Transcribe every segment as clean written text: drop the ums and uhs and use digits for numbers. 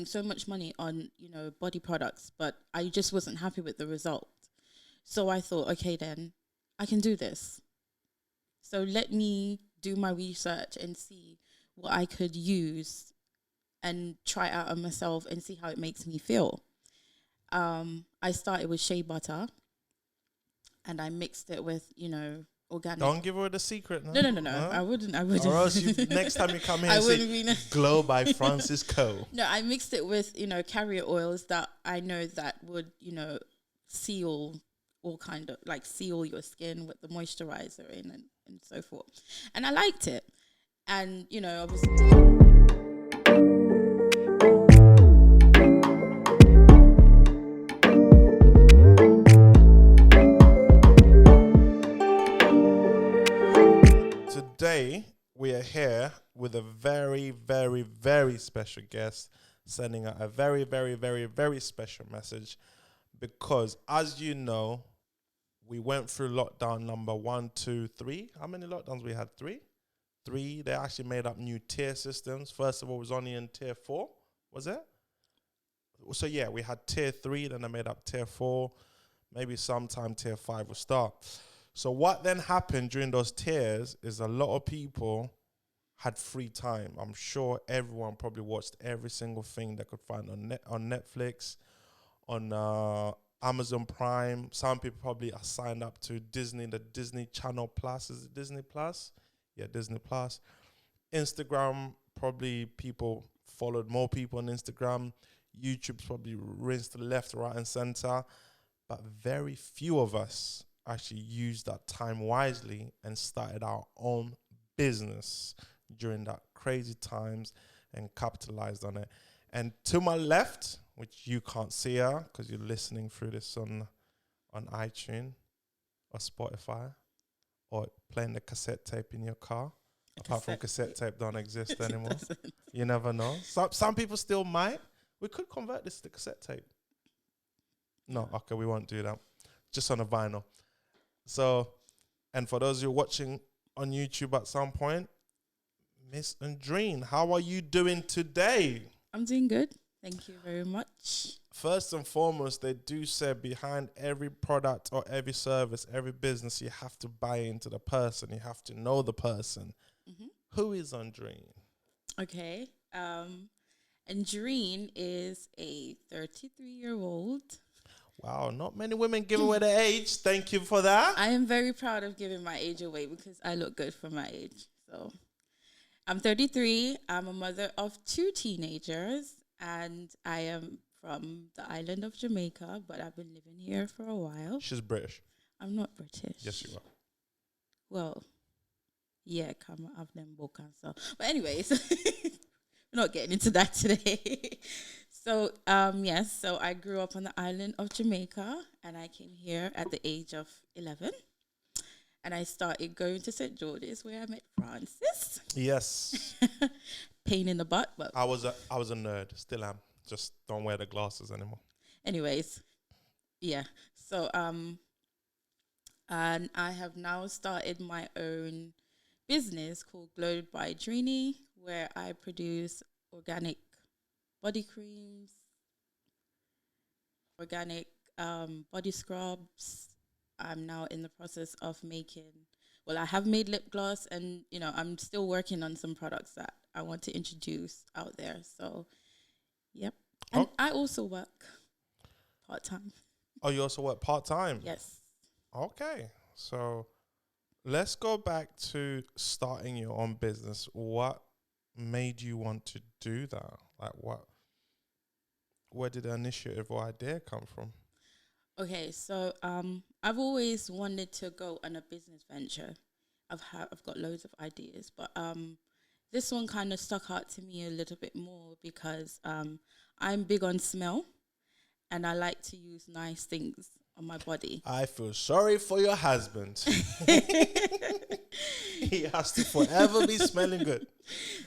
so much money on, body products, but I just wasn't happy with the result. So I thought, okay, then I can do this. So let me do my research and see what I could use and try it out on myself and see how it makes me feel. I started with shea butter and I mixed it with, organic. Don't give her the secret. No, No. Huh? I wouldn't. Or else next time you come here, I and wouldn't say, be. Glow by Francis Koh. No, I mixed it with, carrier oils that I know that would, seal seal your skin with the moisturizer in and so forth. And I liked it. And, obviously. Today, we are here with a very, very, very special guest sending out a very, very, very, very special message because, as you know, we went through lockdown number 1, 2, 3. How many lockdowns we had? 3? 3. They actually made up new tier systems. First of all, it was only in tier 4, was it? So, yeah, we had tier 3, then they made up tier 4. Maybe sometime tier 5 will start. So what then happened during those tiers is a lot of people had free time. I'm sure everyone probably watched every single thing they could find on Netflix, on Amazon Prime. Some people probably are signed up to Disney, the Disney Channel Plus. Is it Disney Plus? Yeah, Disney Plus. Instagram, probably people followed more people on Instagram. YouTube's probably rinsed left, right, and center. But very few of us actually used that time wisely and started our own business during that crazy times and capitalized on it. And to my left, which you can't see her because you're listening through this on iTunes or Spotify or playing the cassette tape in your car. Apart from cassette tape don't exist anymore. You never know. Some people still might. We could convert this to cassette tape. No, okay, we won't do that. Just on a vinyl. So, and for those who are watching on YouTube at some point, Miss Andrene, how are you doing today? I'm doing good. Thank you very much. First and foremost, they do say behind every product or every service, every business, you have to buy into the person. You have to know the person. Mm-hmm. Who is Andrene? Okay. Andrene is a 33-year-old. Wow, not many women give away their age. Thank you for that. I am very proud of giving my age away because I look good for my age. So I'm 33. I'm a mother of 2 teenagers, and I am from the island of Jamaica, but I've been living here for a while. She's British. I'm not British. Yes, you are. Well, yeah, come I've them book and so. But anyways, we're not getting into that today. So, yes, so I grew up on the island of Jamaica, and I came here at the age of 11, and I started going to St. George's where I met Francis. Yes. Pain in the butt, but I was a nerd, still am. Just don't wear the glasses anymore. Anyways, yeah. So, and I have now started my own business called Glow by Andrene, where I produce organic body creams, organic body scrubs. I'm now in the process of I have made lip gloss, and, I'm still working on some products that I want to introduce out there. So, yep. And I also work part-time. Oh, you also work part-time? Yes. Okay. So let's go back to starting your own business. What made you want to do that? Like where did the initiative or idea come from? Okay, so I've always wanted to go on a business venture. I've got loads of ideas, but this one kind of stuck out to me a little bit more because I'm big on smell, and I like to use nice things on my body. I feel sorry for your husband. He has to forever be smelling good.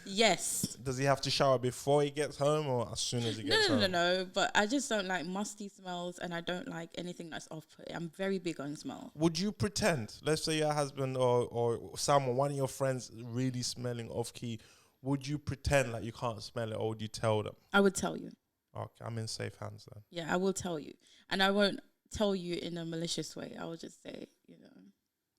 Yes. Does he have to shower before he gets home or as soon as he gets home? No. But I just don't like musty smells, and I don't like anything that's off-putting. I'm very big on smell. Would you pretend, let's say your husband or someone, one of your friends really smelling off-key, would you pretend like you can't smell it, or would you tell them? I would tell you. Okay, I'm in safe hands then. Yeah, I will tell you. And I won't tell you in a malicious way. I will just say,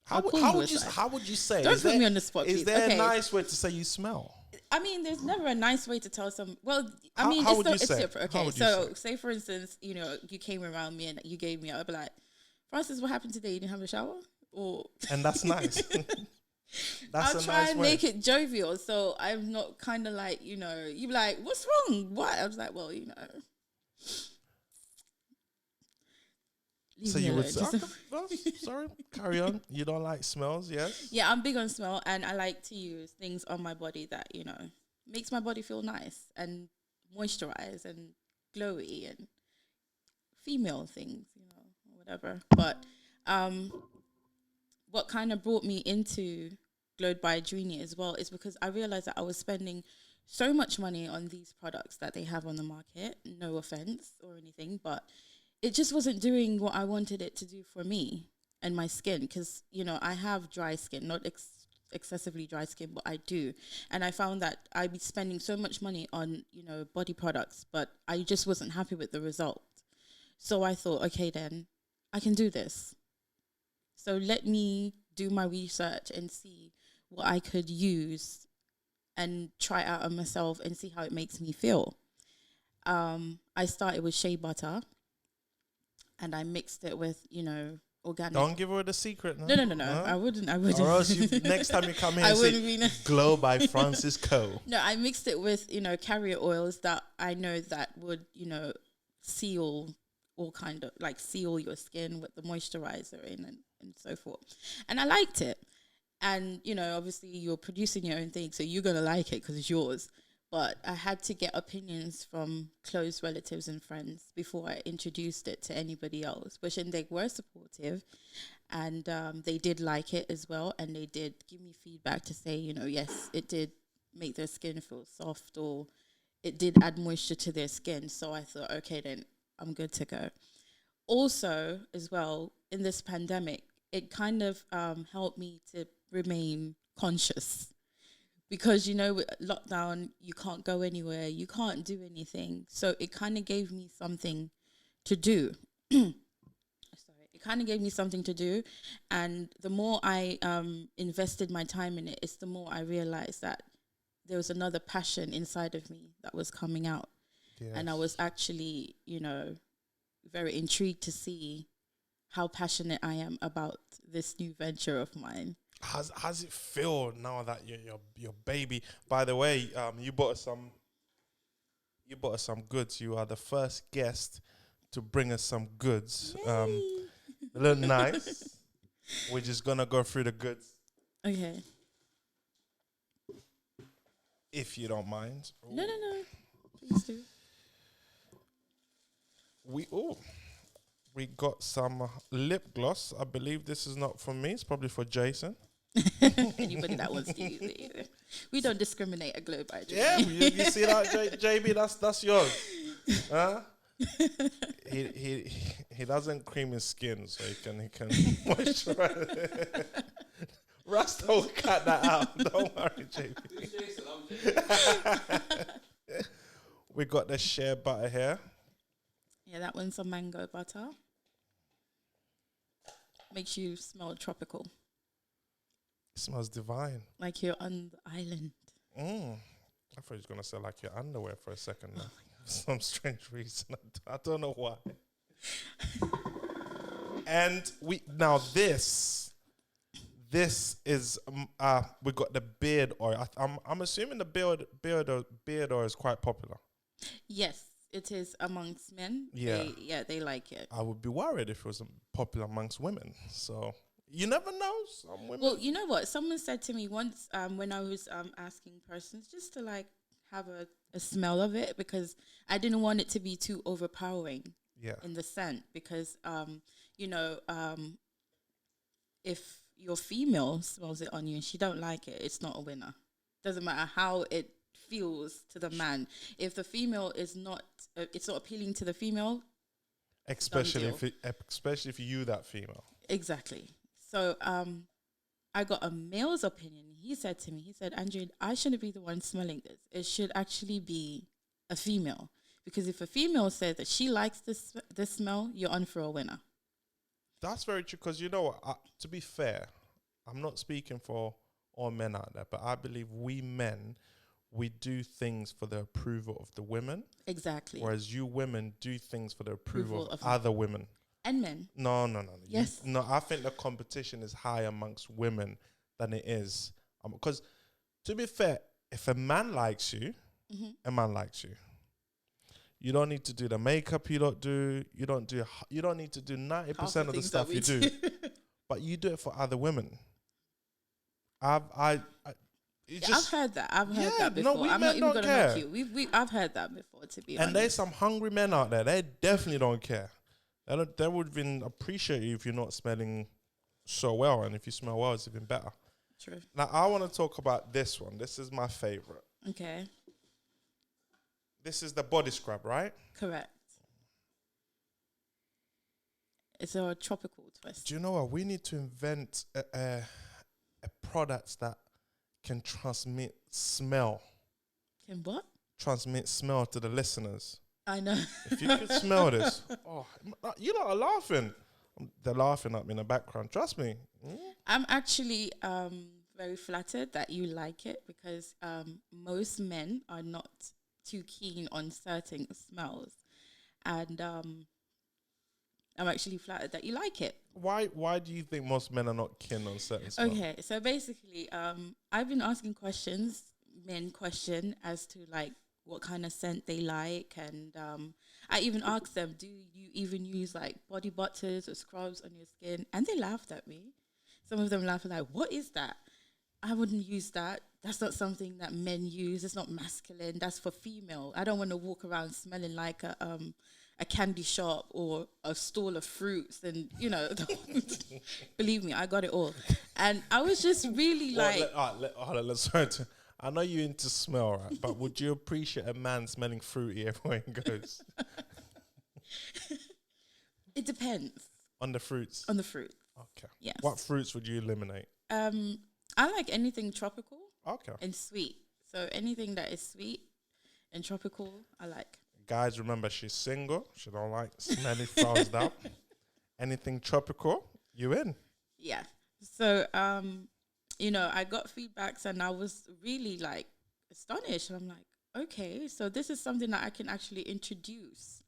How would you say? Don't put me on the spot, Is please. there Okay. a nice way to say you smell? I mean, there's never a nice way to tell some. Well, How would you it's say? different. How Okay, would you so say? say for instance, you came around me and you gave me, I'd be like, Francis, what happened today? You didn't have a shower? Or And that's nice. That's I'll a try nice and way. make it jovial, so I'm not kind of like, you be like, what's wrong? What? I was like, well, leave So me you would alone. say, okay, well, sorry, carry on. You don't like smells, yes? Yeah, I'm big on smell, and I like to use things on my body that makes my body feel nice and moisturize and glowy and female things, or whatever. But what kind of brought me into Glowed by Andrene as well is because I realized that I was spending so much money on these products that they have on the market. No offense or anything, but it just wasn't doing what I wanted it to do for me and my skin, because I have dry skin, not excessively dry skin, but I do. And I found that I'd be spending so much money on body products, but I just wasn't happy with the result. So I thought, okay, then I can do this. So let me do my research and see what I could use and try out on myself and see how it makes me feel. I started with shea butter, and I mixed it with, organic. Don't give her the secret. No. Huh? I wouldn't. Or else next time you come here, I and wouldn't say, be. Glow by Francis Koh. No, I mixed it with, carrier oils that I know that would, seal seal your skin with the moisturizer in and so forth. And I liked it. And, obviously you're producing your own thing, so you're going to like it because it's yours. But I had to get opinions from close relatives and friends before I introduced it to anybody else, which they were supportive, and they did like it as well. And they did give me feedback to say, yes, it did make their skin feel soft, or it did add moisture to their skin. So I thought, okay, then I'm good to go. Also, as well, in this pandemic, it kind of helped me to remain conscious. Because, with lockdown, you can't go anywhere, you can't do anything. So it kind of gave me something to do. It kind of gave me something to do. And the more I invested my time in it, it's the more I realized that there was another passion inside of me that was coming out. Yes. And I was actually, very intrigued to see how passionate I am about this new venture of mine. How's it feel now that your baby? By the way, you bought us some goods. You are the first guest to bring us some goods. They look nice. We're just gonna go through the goods. Okay. If you don't mind. Ooh. No. Please do. We got some lip gloss. I believe this is not for me. It's probably for Jason. Anybody that wants to use it. We don't discriminate at Glow by Andrene. Yeah, you see that, JB? That's yours. Huh? He doesn't cream his skin, so he can moisturize. Rasta will cut that out. Don't worry, JB. We got the shea butter here. Yeah, that one's a mango butter. Makes you smell tropical. It smells divine. Like you're on the island. I thought you was going to say like your underwear for a second. For some strange reason. I don't know why. And this is, we got the beard oil. I'm assuming the beard oil is quite popular. Yes, it is amongst men. Yeah. They like it. I would be worried if it was popular amongst women. So you never know. Some women. Well, you know what? Someone said to me once when I was asking persons just to like have a smell of it, because I didn't want it to be too overpowering in the scent, because if your female smells it on you and she don't like it, it's not a winner. Doesn't matter how it feels to the man. If the female is not, it's not appealing to the female. Especially if you that female. Exactly. So I got a male's opinion. He said to me, he said, Andrene, I shouldn't be the one smelling this. It should actually be a female. Because if a female says that she likes this smell, you're on for a winner. That's very true. Because you know what? To be fair, I'm not speaking for all men out there, but I believe we men, we do things for the approval of the women. Exactly. Whereas you women do things for the approval of other women. And men. No. Yes. No, I think the competition is high amongst women than it is. Because to be fair, if a man likes you, a man likes you. You don't need to do the makeup you don't need to do 90% of the stuff you do. But you do it for other women. I've heard that. I've heard that before. No, I'm not even going to knock you. I've heard that before, to be honest. And there's some hungry men out there. They definitely don't care. They would even appreciate you if you're not smelling so well. And if you smell well, it's even better. True. Now, I want to talk about this one. This is my favorite. Okay. This is the body scrub, right? Correct. It's a tropical twist. Do you know what? We need to invent a product that can transmit smell. Can what? Transmit smell to the listeners. I know. If you could smell this. Oh, you lot are laughing. They're laughing at me in the background. Trust me. I'm actually very flattered that you like it because most men are not too keen on certain smells. And I'm actually flattered that you like it. Why do you think most men are not keen on certain smells? Okay, so basically, I've been asking men question as to like what kind of scent they like, and I even asked them, do you even use like body butters or scrubs on your skin? And they laughed at me. Some of them laughed like, what is that? I wouldn't use that. That's not something that men use. It's not masculine. That's for female. I don't want to walk around smelling like a candy shop or a stall of fruits. And, believe me, I got it all. And I was just really I know you're into smell, right? But would you appreciate a man smelling fruity everywhere he goes? It depends. On the fruits? On the fruit. Okay. Yes. What fruits would you eliminate? I like anything tropical. Okay. And sweet. So anything that is sweet and tropical, I like. Guys, remember, she's single. She don't like smelly frozen up. Anything tropical, you in. Yeah. So, I got feedbacks and I was really like astonished. And I'm like, okay, so this is something that I can actually introduce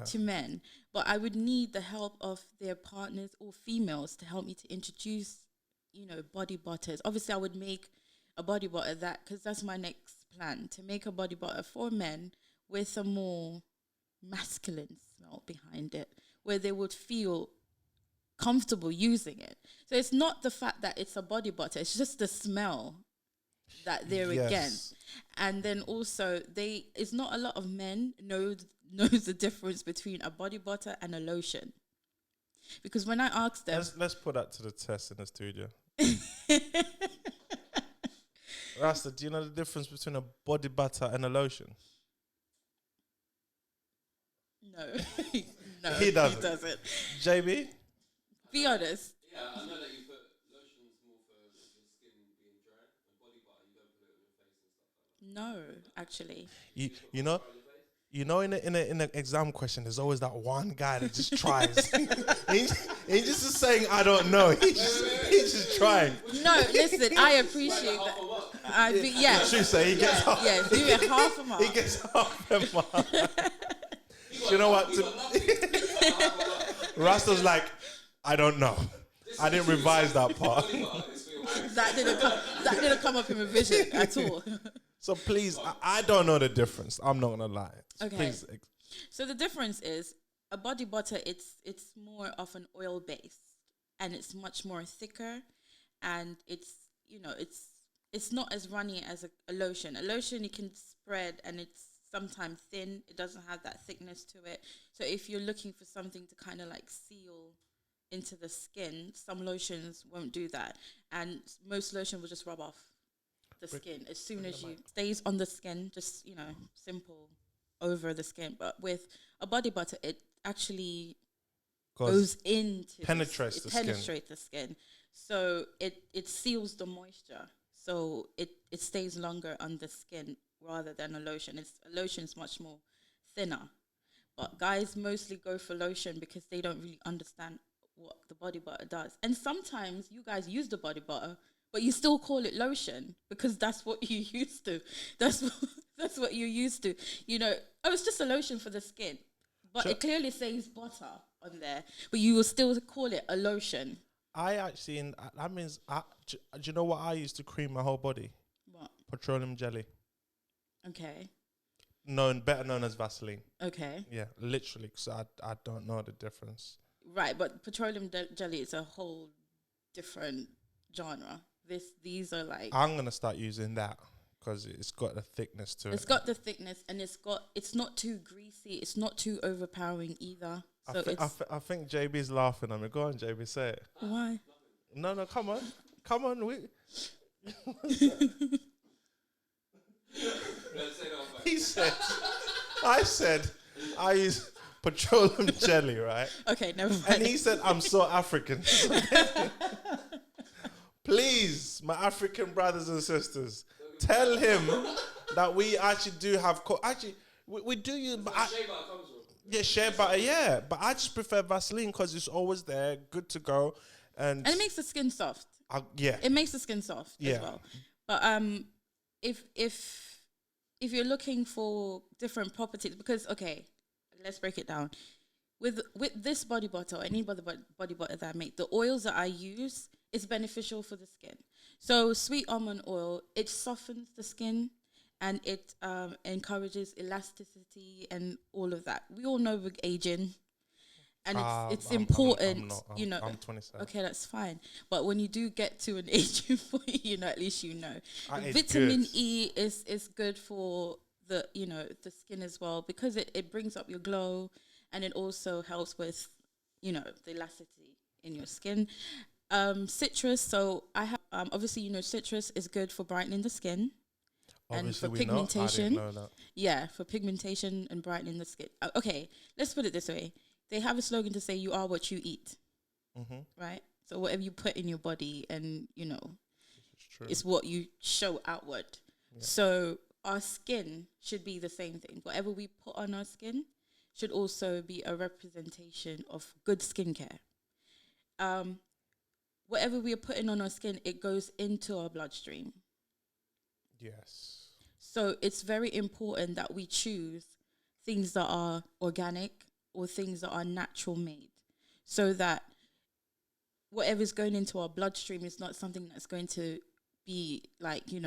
to men. But I would need the help of their partners or females to help me to introduce, body butters. Obviously, I would make a body butter because that's my next plan, to make a body butter for men with a more masculine smell behind it, where they would feel comfortable using it. So it's not the fact that it's a body butter, it's just the smell that they're against. And then also it's not a lot of men knows the difference between a body butter and a lotion. Because when I asked them, let's put that to the test in the studio. Rasta, do you know the difference between a body butter and a lotion? No. No, he doesn't. JB? Be honest. Yeah, I know that you put lotions more for your skin being dry, and body butter you don't put it on your face and stuff like that. No, actually. You know, in an exam question, there's always that one guy that just tries. he just is saying, I don't know. He's just trying. No, listen, I appreciate that. True, so he gets half. Yeah, do it half a mark. He gets half a mark. You know what? Rasta's like, I don't know. I didn't revise that part. That didn't come up in revision at all. So please, I don't know the difference. I'm not gonna lie. Okay. Please. So the difference is a body butter. It's more of an oil base, and it's much more thicker, and it's not as runny as a lotion. A lotion you can spread, and it's sometimes thin. It doesn't have that thickness to it. So if you're looking for something to kind of like seal into the skin, some lotions won't do that, and most lotion will just rub off the skin as soon as you stays on the skin, just simple over the skin. But with a body butter, it actually goes into penetrates the skin. the skin. So it seals the moisture. So it stays longer on the skin rather than a lotion. A lotion's much more thinner. But guys mostly go for lotion because they don't really understand what the body butter does. And sometimes you guys use the body butter, but you still call it lotion because that's what you used to. That's what, that's what you're used to. You know, oh, it's just a lotion for the skin. But Sure. it clearly says butter on there, but you will still call it a lotion. I actually, that means, do you know what I used to cream my whole body? What? Petroleum jelly. Okay. Better known as Vaseline. Okay. Yeah, literally, because I don't know the difference. Right, but petroleum jelly is a whole different genre. These are like I'm going to start using that because it's got a thickness to it. it's got the thickness and it's not too greasy. It's not too overpowering either. So I think JB's laughing at me. Go on, JB, say it. why? No, come on. Come on. He said, I said, I use petroleum jelly, right? Okay, never mind. And he said, I'm so African. Please, my African brothers and sisters, tell him that we actually do have, actually, we do use, but Shea butter comes from. yeah, shea butter, yeah. But I just prefer Vaseline because it's always there, good to go. And And it makes the skin soft. yeah. It makes the skin soft Yeah. as well. But if you're looking for different properties, because okay, let's break it down. With this body butter or any body butter that I make, the oils that I use is beneficial for the skin. So sweet almond oil, it softens the skin and it encourages elasticity and all of that. We all know with aging, and it's important, you know. I'm 27. Okay, that's fine. But when you do get to an aging point, you know, at least you know. It's Vitamin good. E is good for the the skin as well because it brings up your glow and it also helps with the elasticity in your skin. Citrus. So I have obviously citrus is good for brightening the skin. Obviously, and for we know. I pigmentation. didn't know that. Yeah, for pigmentation and brightening the skin. Okay, let's put it this way. They have a slogan to say you are what you eat, right? So whatever you put in your body and, It's true. it's what you show outward. Yeah. So our skin should be the same thing. Whatever we put on our skin should also be a representation of good skincare. Whatever we are putting on our skin, it goes into our bloodstream. Yes. So it's very important that we choose things that are organic or things that are natural made so that whatever's going into our bloodstream is not something that's going to be like, Do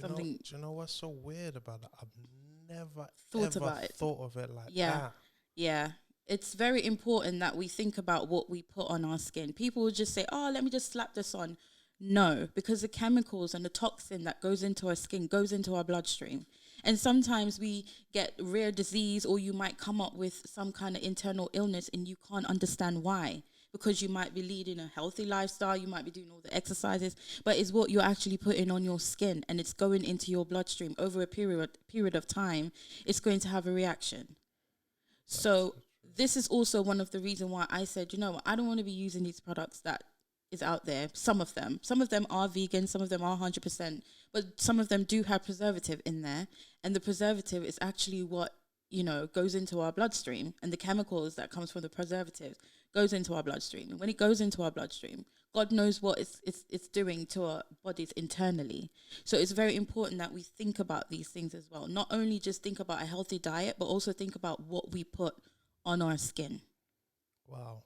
something. you know what's so weird about that? I've never Thought ever about it. thought of it like Yeah. that. Yeah. It's very important that we think about what we put on our skin. People will just say, oh, let me just slap this on. No, because the chemicals and the toxin that goes into our skin goes into our bloodstream. And sometimes we get rare disease or you might come up with some kind of internal illness and you can't understand why. Because you might be leading a healthy lifestyle, you might be doing all the exercises, but it's what you're actually putting on your skin and it's going into your bloodstream over a period of time. It's going to have a reaction. So this is also one of the reasons why I said, I don't want to be using these products that is out there. Some of them are vegan, some of them are 100%, but some of them do have preservative in there. And the preservative is actually what, goes into our bloodstream, and the chemicals that comes from the preservative goes into our bloodstream. And when it goes into our bloodstream, God knows what it's doing to our bodies internally. So it's very important that we think about these things as well. Not only just think about a healthy diet, but also think about what we put on our skin. Wow.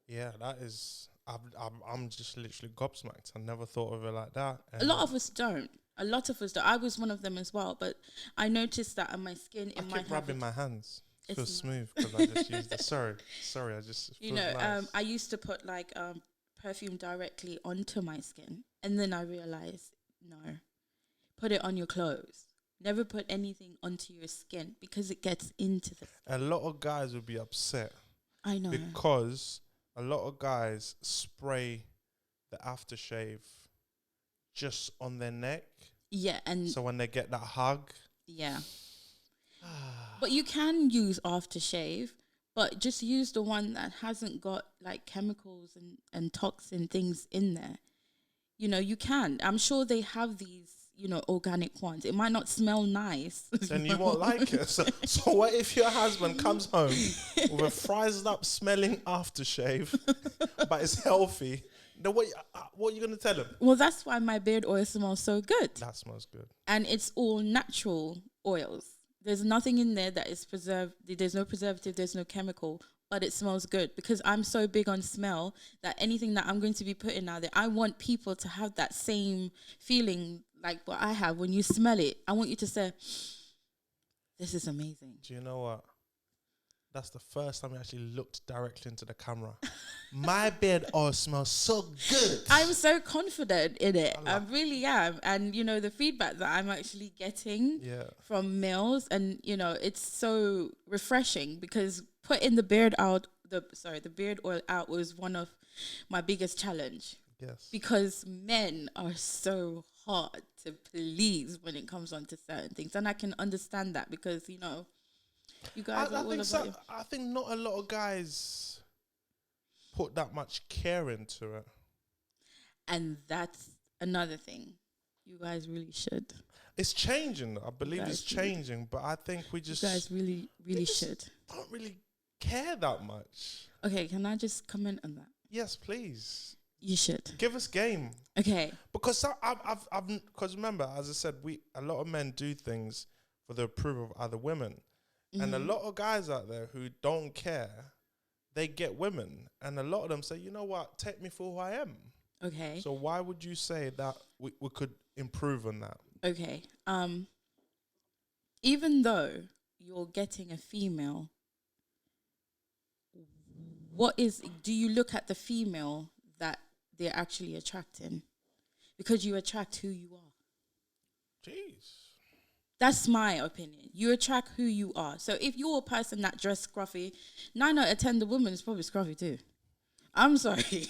Yeah, that is. I'm just literally gobsmacked. I never thought of it like that. A lot of us don't. I was one of them as well. But I noticed that on my skin, I it might keep rubbing my hands. Feels It's smooth because I just used the sorry. I just it feels nice. I used to put like perfume directly onto my skin, and then I realized no, put it on your clothes. Never put anything onto your skin because it gets into the skin. A lot of guys would be upset I know. because a lot of guys spray the aftershave just on their neck. Yeah, and So when they get that hug, yeah. But you can use aftershave, but just use the one that hasn't got like chemicals and toxin things in there. You know, you can. I'm sure they have these, you know, organic ones. It might not smell nice. Then you won't like it. So what if your husband comes home with a fried up smelling aftershave, but it's healthy? Then what are you going to tell him? Well, that's why my beard oil smells so good. That smells good. And it's all natural oils. There's nothing in there that is preserved. There's no preservative. There's no chemical. But it smells good because I'm so big on smell that anything that I'm going to be putting out there, I want people to have that same feeling like what I have when you smell it. I want you to say, this is amazing. Do you know what? That's the first time I actually looked directly into the camera. My beard oil smells so good. I'm so confident in it. I really am. And, you know, the feedback that I'm actually getting from males, and, you know, it's so refreshing because putting the beard oil out was one of my biggest challenge. Yes. Because men are so hard to please when it comes on to certain things. And I can understand that because, you know, you guys are all about I think not a lot of guys put that much care into it. And that's another thing. You guys really should. It's changing. I believe it's changing, but I think we just... You guys really, really should. Don't really care that much. Okay, can I just comment on that? Yes, please. You should. Give us game. Okay. Because because remember, as I said, a lot of men do things for the approval of other women. Mm-hmm. And a lot of guys out there who don't care, they get women. And a lot of them say, you know what, take me for who I am. Okay. So why would you say that we could improve on that? Okay. Even though you're getting a female, do you look at the female that they're actually attracting? Because you attract who you are. Jeez. That's my opinion. You attract who you are. So if you're a person that dress scruffy, 9 out of 10 the woman is probably scruffy too. I'm sorry.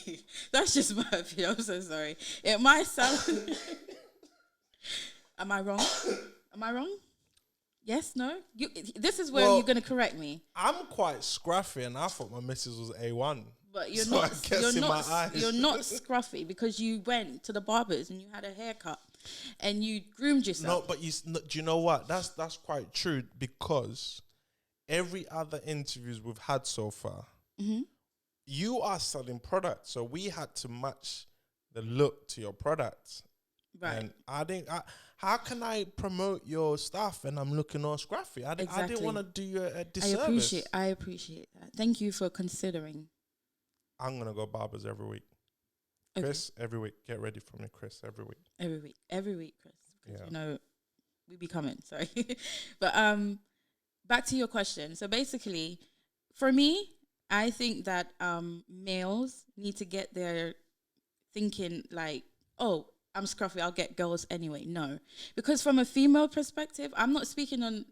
That's just my opinion. I'm so sorry. It might sound... Am I wrong? Am I wrong? Yes, no? This is where you're going to correct me. I'm quite scruffy and I thought my missus was A1. But you're so not you're not scruffy because you went to the barbers and you had a haircut and you groomed yourself. No, but do you know what? That's quite true because every other interviews we've had so far, you are selling products. So we had to match the look to your product. Right. And I think... how can I promote your stuff and I'm looking all scruffy? I didn't want to do you a disservice. I appreciate that. Thank you for considering. I'm going to go barbers every week. Okay. Chris, every week. Get ready for me, Chris, every week. Every week, Chris. Because, you know, we be coming, sorry. But back to your question. So basically, for me, I think that males need to get their thinking like, oh, I'm scruffy, I'll get girls anyway. No. Because from a female perspective, I'm not speaking on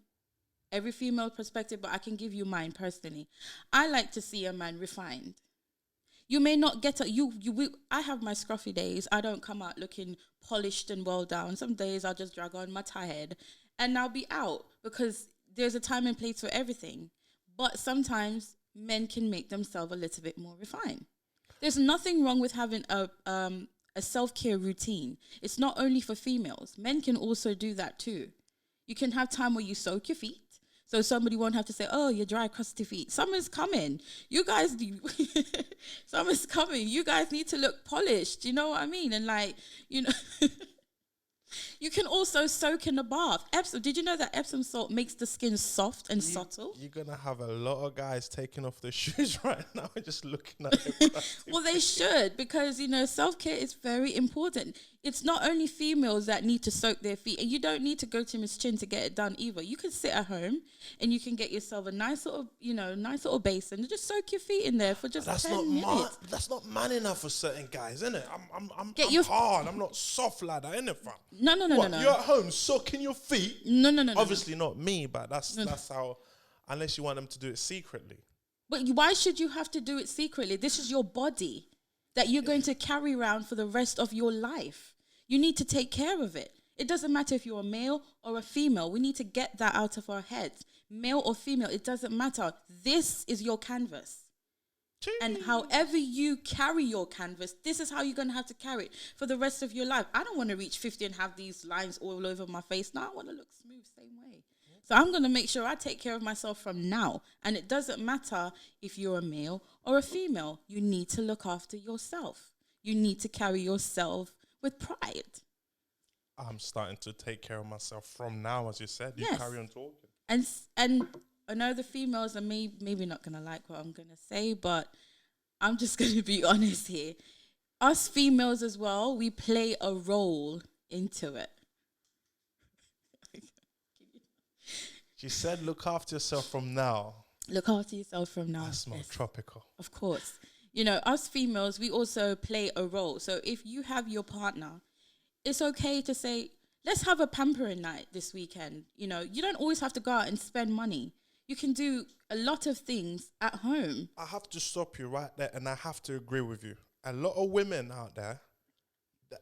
every female perspective, but I can give you mine personally. I like to see a man refined. You may not get I have my scruffy days. I don't come out looking polished and well done. Some days I'll just drag on my tie head and I'll be out because there's a time and place for everything. But sometimes men can make themselves a little bit more refined. There's nothing wrong with having a self-care routine. It's not only for females. Men can also do that too. You can have time where you soak your feet so somebody won't have to say, oh, you're dry, crusty feet. Summer's coming. You guys, summer's coming. You guys need to look polished. You know what I mean? And like, you know, you can also soak in the bath. Epsom, did you know that Epsom salt makes the skin soft and subtle? You're going to have a lot of guys taking off their shoes right now and just looking at it. Well, they should because, you know, self-care is very important. It's not only females that need to soak their feet. And you don't need to go to Miss Chin to get it done either. You can sit at home and you can get yourself a nice little basin and just soak your feet in there for just 10 minutes. That's not man enough for certain guys, isn't it? I'm hard. I'm not soft like that, innit, fam? No. You're at home soaking your feet? No. Obviously not me, but that's how, unless you want them to do it secretly. But why should you have to do it secretly? This is your body that you're going to carry around for the rest of your life. You need to take care of it. It doesn't matter if you're a male or a female. We need to get that out of our heads male or female, it doesn't matter. This is your canvas. And however you carry your canvas, this is how you're going to have to carry it for the rest of your life. I don't want to reach 50 and have these lines all over my face. No, I want to look smooth same way. So I'm going to make sure I take care of myself from now. And it doesn't matter if you're a male or a female. You need to look after yourself. You need to carry yourself with pride. I'm starting to take care of myself from now, as you said. You carry on talking. And I know the females are maybe not going to like what I'm going to say, but I'm just going to be honest here. Us females as well, we play a role into it. She said, look after yourself from now. Look after yourself from now. That's more tropical. Of course. You know, us females, we also play a role. So if you have your partner, it's okay to say, let's have a pampering night this weekend. You know, you don't always have to go out and spend money. You can do a lot of things at home. I have to stop you right there, and I have to agree with you. A lot of women out there that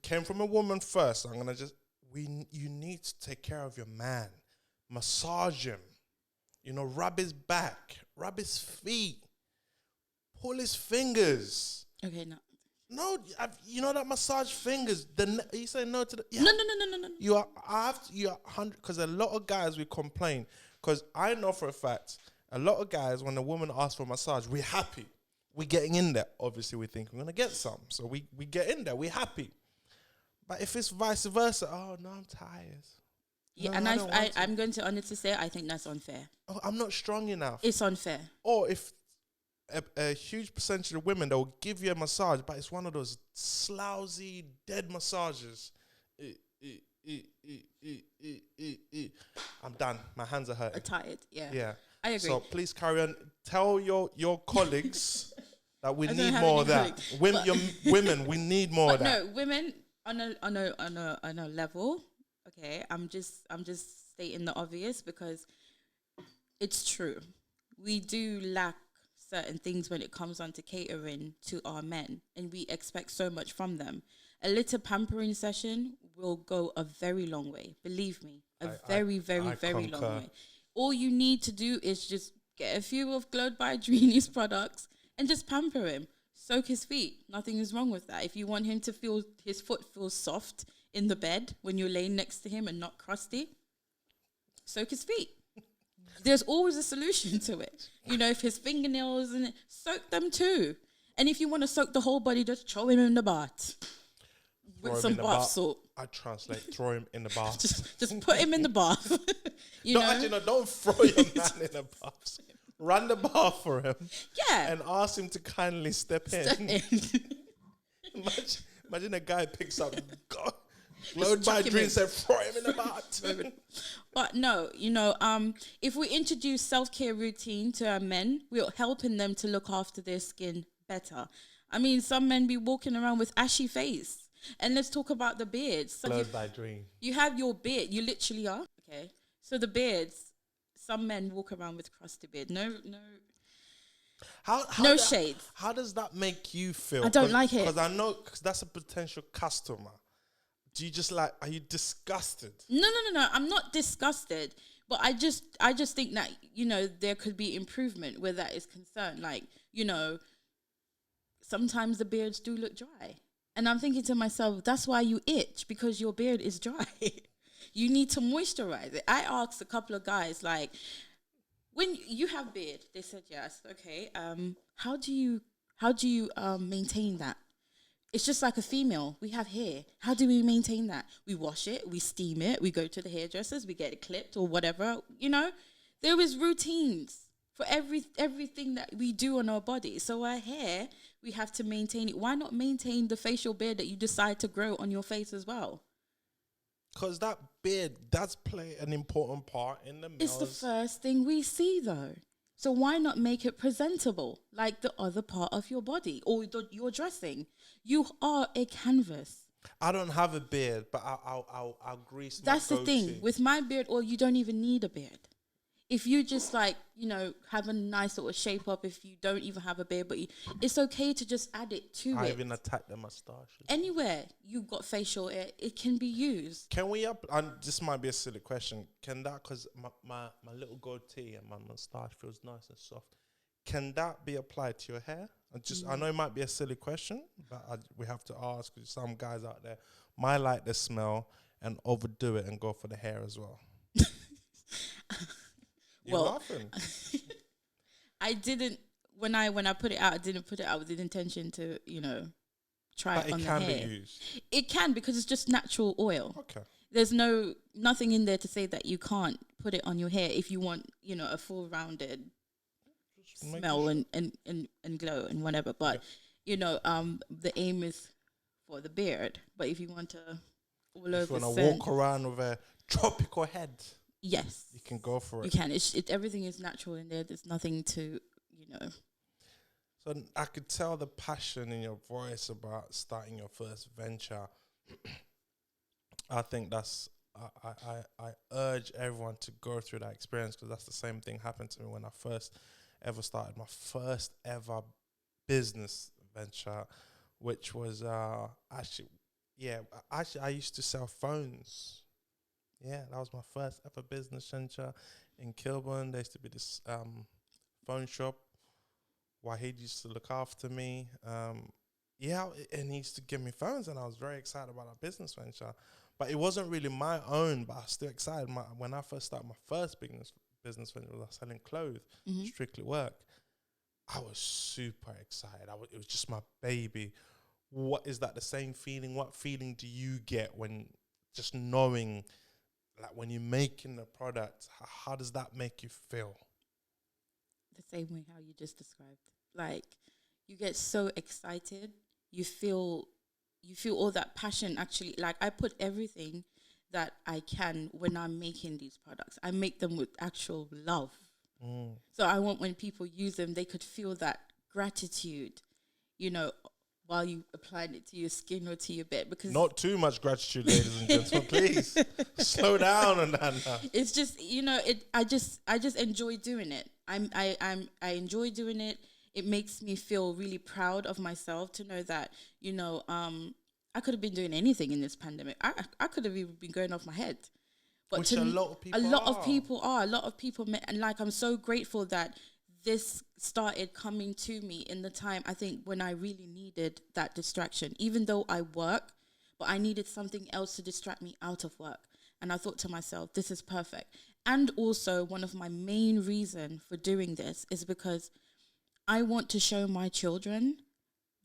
came from a woman first. You need to take care of your man. Massage him. You know, rub his back, rub his feet, pull his fingers. Okay, no. No, you know that massage fingers. You say no to the. Yeah. No. You are 100, because a lot of guys will complain. Because I know for a fact, a lot of guys, when a woman asks for a massage, we're happy. We're getting in there. Obviously, we think we're going to get some. So we get in there. We're happy. But if it's vice versa, oh, no, I'm tired. Yeah, no, and I'm going to honestly say, I think that's unfair. Oh, I'm not strong enough. It's unfair. Or if a huge percentage of women, they'll give you a massage, but it's one of those slousy, dead massages. I'm done. My hands are hurting. Tired, yeah. Yeah. I agree. So please carry on. Tell your colleagues that we need more of that. Women, we need more of that. No, women on a level. Okay, I'm just stating the obvious because it's true. We do lack certain things when it comes on to catering to our men, and we expect so much from them. A little pampering session will go a very long way. Believe me, very long way. All you need to do is just get a few of Glowed by Andrene's products and just pamper him. Soak his feet. Nothing is wrong with that. If you want him to feel his foot feels soft in the bed when you're laying next to him and not crusty, soak his feet. There's always a solution to it. You know, if his fingernails and soak them too. And if you want to soak the whole body, just throw him in the bath with some bath salt. I translate, throw him in the bath. just put him in the bath. Actually, don't throw your man in the bath. Run the bath for him. Yeah. And ask him to kindly step in. Imagine a guy picks up, Glowed by Andrene, said, throw him in the bath. But no, if we introduce self-care routine to our men, we're helping them to look after their skin better. I mean, some men be walking around with ashy face. And let's talk about the beards. So Glowed by Andrene. You have your beard. You literally are. Okay. So the beards, some men walk around with crusty beard. No shades. How does that make you feel? I don't like it. Because I know, because that's a potential customer. Do you just are you disgusted? No. I'm not disgusted. But I just think that, there could be improvement where that is concerned. Like, sometimes the beards do look dry. And I'm thinking to myself, that's why you itch, because your beard is dry. You need to moisturize it. I asked a couple of guys, like, when you have beard, they said yes. Okay. How do you maintain that? It's just like a female. We have hair. How do we maintain that? We wash it, we steam it, we go to the hairdressers, we get it clipped or whatever. There is routines for everything that we do on our body. So our hair, we have to maintain it. Why not maintain the facial beard that you decide to grow on your face as well? Because that beard does play an important part in the males. It's the first thing we see, though. So why not make it presentable, like the other part of your body or your dressing? You are a canvas. I don't have a beard, but I'll grease my That's the thing. With my beard, or you don't even need a beard. if you just like, you know, have a nice sort of shape up, if you don't even have a beard, but it's okay to just add it to I it. even attack the mustache. Anywhere you've got facial hair, it can be used. Can we up? And this might be a silly question. Can that, because my little goatee and my mustache feels nice and soft, can that be applied to your hair? I know it might be a silly question, but we have to ask, because some guys out there might like the smell and overdo it and go for the hair as well. You're Well, laughing. I didn't when I put it out. I didn't put it out with the intention to, you know, try But it on it the can hair. be used. It can, because it's just natural oil. Okay. There's nothing in there to say that you can't put it on your hair if you want, you know, a full rounded Just make smell sure. and glow and whatever. But you know, the aim is for the beard. But if you want to all If you over want to scent, walk around with a tropical head, yes, you can go for you it. can. Everything is natural in there. There's nothing to, you know. So I could tell the passion in your voice about starting your first venture. I think I urge everyone to go through that experience, because that's the same thing happened to me when I first ever started my first ever business venture, which was actually I used to sell phones. Yeah, that was my first ever business venture in Kilburn. There used to be this phone shop. Wahid used to look after me. And he used to give me phones, and I was very excited about our business venture. But it wasn't really my own, but I was still excited. When I first started my first business venture, was selling clothes, strictly work. I was super excited. It was just my baby. What is that? The same feeling? What feeling do you get when just knowing, like when you're making the product? How does that make you feel? The same way how you just described. Like, you get so excited. You feel all that passion. Actually, like, I put everything that I can when I'm making these products. I make them with actual love. So I want, when people use them, they could feel that gratitude, you know, while you applying it to your skin or to your bed. Because Not too much gratitude, ladies and gentlemen. Please slow down on that now. it's just, you know, I just enjoy doing it. I enjoy doing it. It makes me feel really proud of myself to know that, you know, I could have been doing anything in this pandemic. I could have even been going off my head. But Which a lot of people a lot of people and like, I'm so grateful that this started coming to me in the time, I think, when I really needed that distraction. Even though I work, but I needed something else to distract me out of work. And I thought to myself, this is perfect. And also, one of my main reason for doing this is because I want to show my children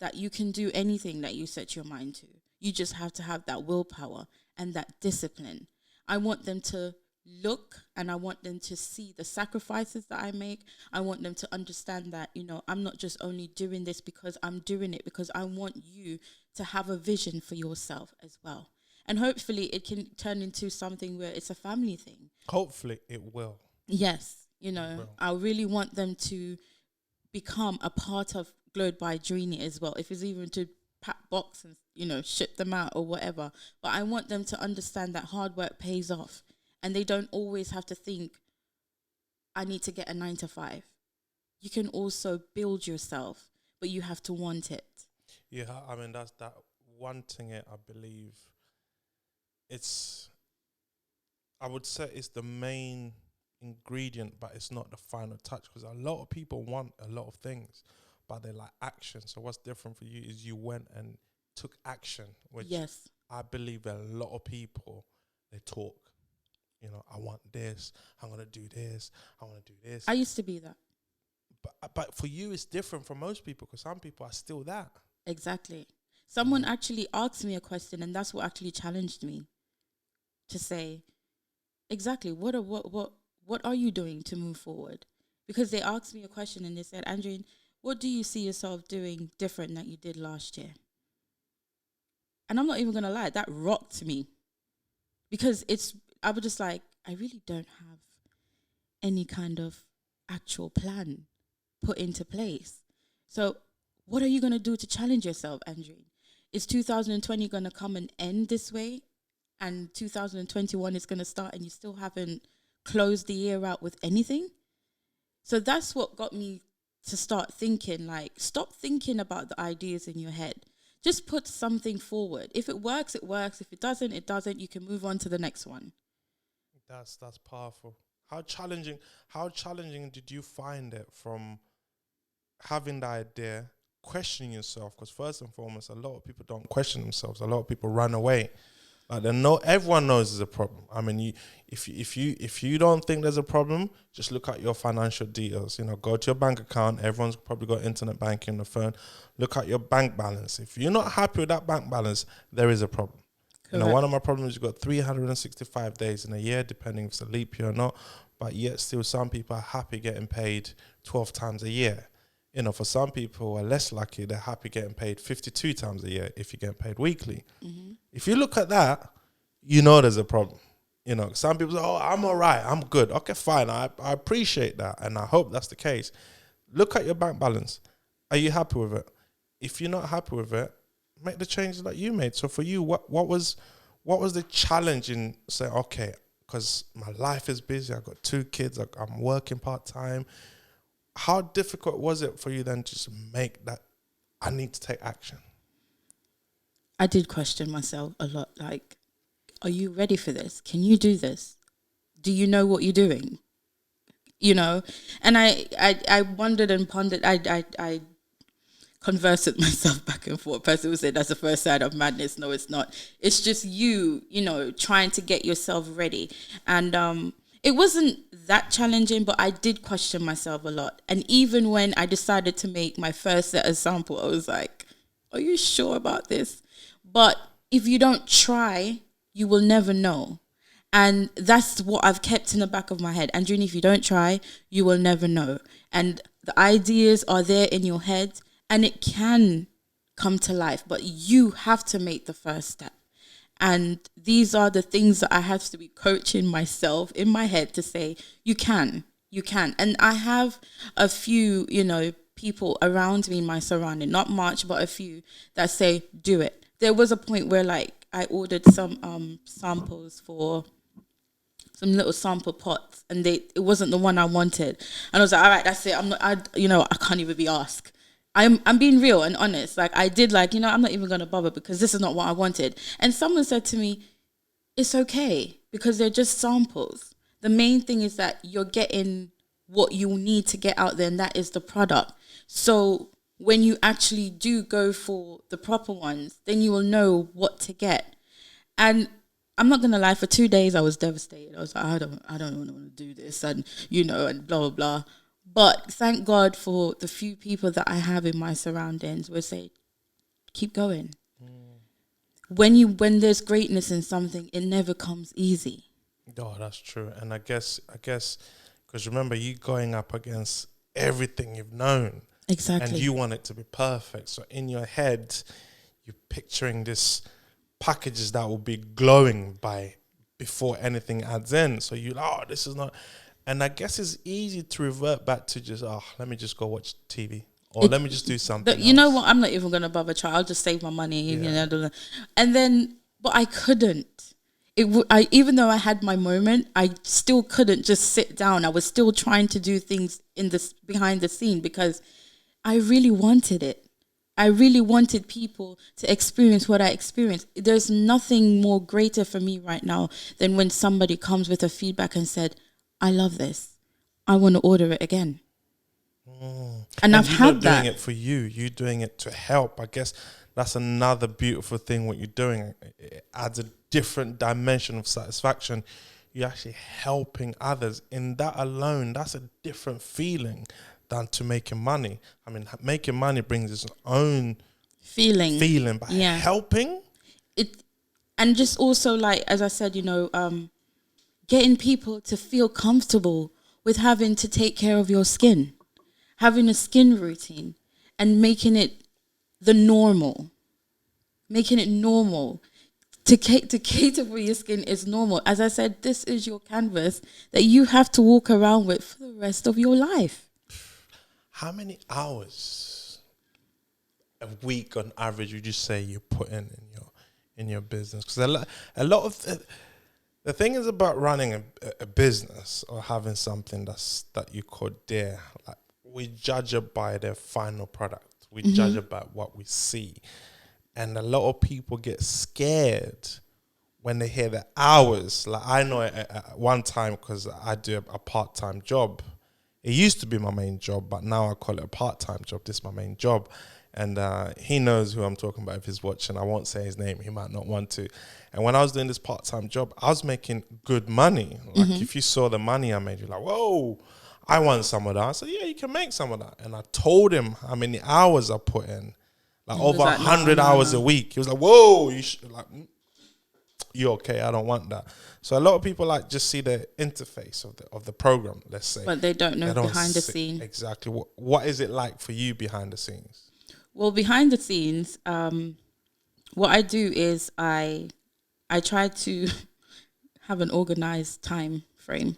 that you can do anything that you set your mind to. You just have to have that willpower and that discipline. I want them to look, and I want them to see the sacrifices that I make. I want them to understand that, you know, I'm not just only doing this because I'm doing it, because I want you to have a vision for yourself as well. And hopefully it can turn into something where it's a family thing. Hopefully it will. Yes, you know, I really want them to become a part of Glowed by Andrene as well. If it's even to pack box and, you know, ship them out or whatever. But I want them to understand that hard work pays off, and they don't always have to think, I need to get a 9 to 5. You can also build yourself, but you have to want it. Yeah, I mean, that's that wanting it, I believe. I would say it's the main ingredient, but it's not the final touch, because a lot of people want a lot of things, but they like action. So what's different for you is you went and took action, which Yes. I believe a lot of people, they talk. You know, I want this, I'm going to do this, I want to do this. I used to be that. But for you, it's different from most people, because some people are still that. Exactly. Someone actually asked me a question, and that's what actually challenged me to say, exactly, what are you doing to move forward? Because they asked me a question and they said, Andrene, what do you see yourself doing different that you did last year? And I'm not even going to lie, that rocked me. Because I was just like, I really don't have any kind of actual plan put into place. So what are you going to do to challenge yourself, Andrene? Is 2020 going to come and end this way? And 2021 is going to start and you still haven't close the year out with anything. So that's what got me to start thinking, like, stop thinking about the ideas in your head. Just put something forward. If it works, it works. If it doesn't, it doesn't. You can move on to the next one. That's powerful. How challenging did you find it from having the idea, questioning yourself? Because first and foremost, a lot of people don't question themselves. A lot of people run away. Like everyone knows there's a problem. I mean, if you don't think there's a problem, just look at your financial details. You know, go to your bank account. Everyone's probably got internet banking on the phone. Look at your bank balance. If you're not happy with that bank balance, there is a problem. Correct. You know, one of my problems, you've got 365 days in a year, depending if it's a leap year or not. But yet still some people are happy getting paid 12 times a year. You know, for some people who are less lucky, they're happy getting paid 52 times a year if you get paid weekly. Mm-hmm. If you look at that, you know there's a problem. You know, some people say, oh, I'm all right, I'm good. Okay, fine, I appreciate that, and I hope that's the case. Look at your bank balance. Are you happy with it? If you're not happy with it, make the changes that you made. So for you, what was the challenge in saying, okay, because my life is busy, I've got 2 kids, I'm working part-time. How difficult was it for you then to just make that, I need to take action? I did question myself a lot. Like, are you ready for this? Can you do this? Do you know what you're doing? You know? And I wondered and pondered. I conversed with myself back and forth. Person would say that's the first sign of madness. No, it's not. It's just you know, trying to get yourself ready. And it wasn't that challenging, but I did question myself a lot. And even when I decided to make my first set of sample, I was like, are you sure about this? But if you don't try, you will never know. And that's what I've kept in the back of my head. Andrene, if you don't try, you will never know. And the ideas are there in your head and it can come to life, but you have to make the first step. And these are the things that I have to be coaching myself in my head to say, you can. And I have a few, you know, people around me in my surrounding, not much, but a few that say, do it. There was a point where, like, I ordered some samples for some little sample pots, and it wasn't the one I wanted. And I was like, all right, that's it. I can't even be asked. I'm being real and honest. Like, I did, like, you know, I'm not even going to bother because this is not what I wanted. And someone said to me, it's okay because they're just samples. The main thing is that you're getting what you need to get out there, and that is the product. So when you actually do go for the proper ones, then you will know what to get. And I'm not going to lie, for 2 days I was devastated. I was like, I don't want to do this, and, you know, and blah, blah, blah. But thank God for the few people that I have in my surroundings who say, keep going. When there's greatness in something, it never comes easy. Oh, that's true. And I guess, because remember, you going up against everything you've known. Exactly. And you want it to be perfect. So in your head, you're picturing this packages that will be glowing before anything adds in. So this is not... And I guess it's easy to revert back to just, let me just go watch TV. Or let me just do something You know what? I'm not even going to bother try. I'll just save my money. Yeah. You know, and then, but I couldn't. Even though I had my moment, I still couldn't just sit down. I was still trying to do things behind the scene because I really wanted it. I really wanted people to experience what I experienced. There's nothing more greater for me right now than when somebody comes with a feedback and said, I love this. I want to order it again. And I've had that. You're not doing it for you. You're doing it to help. I guess that's another beautiful thing what you're doing. It adds a different dimension of satisfaction. You're actually helping others. In that alone, that's a different feeling than to making money. I mean, making money brings its own feeling, but helping it, and just also, like, as I said, you know, getting people to feel comfortable with having to take care of your skin, having a skin routine, and making it normal to cater for your skin is normal. As I said, this is your canvas that you have to walk around with for the rest of your life. How many hours a week on average would you say you put in your business? Because a lot of The thing is about running a business or having something that you call dear. Like, we judge it by the final product. We judge it by what we see. And a lot of people get scared when they hear the hours. Like, I know at one time, because I do a part-time job. It used to be my main job, but now I call it a part-time job. This is my main job. And he knows who I'm talking about if he's watching. I won't say his name. He might not want to. And when I was doing this part-time job, I was making good money. Like, if you saw the money I made, you're like, whoa, I want some of that. I said, yeah, you can make some of that. And I told him how many hours I put in. Like, over 100 hours a week. He was like, whoa, you okay? I don't want that. So a lot of people like just see the interface of the program, let's say. But they don't know behind the scene. Exactly. What is it like for you behind the scenes? Well, behind the scenes, what I do is I try to have an organized time frame,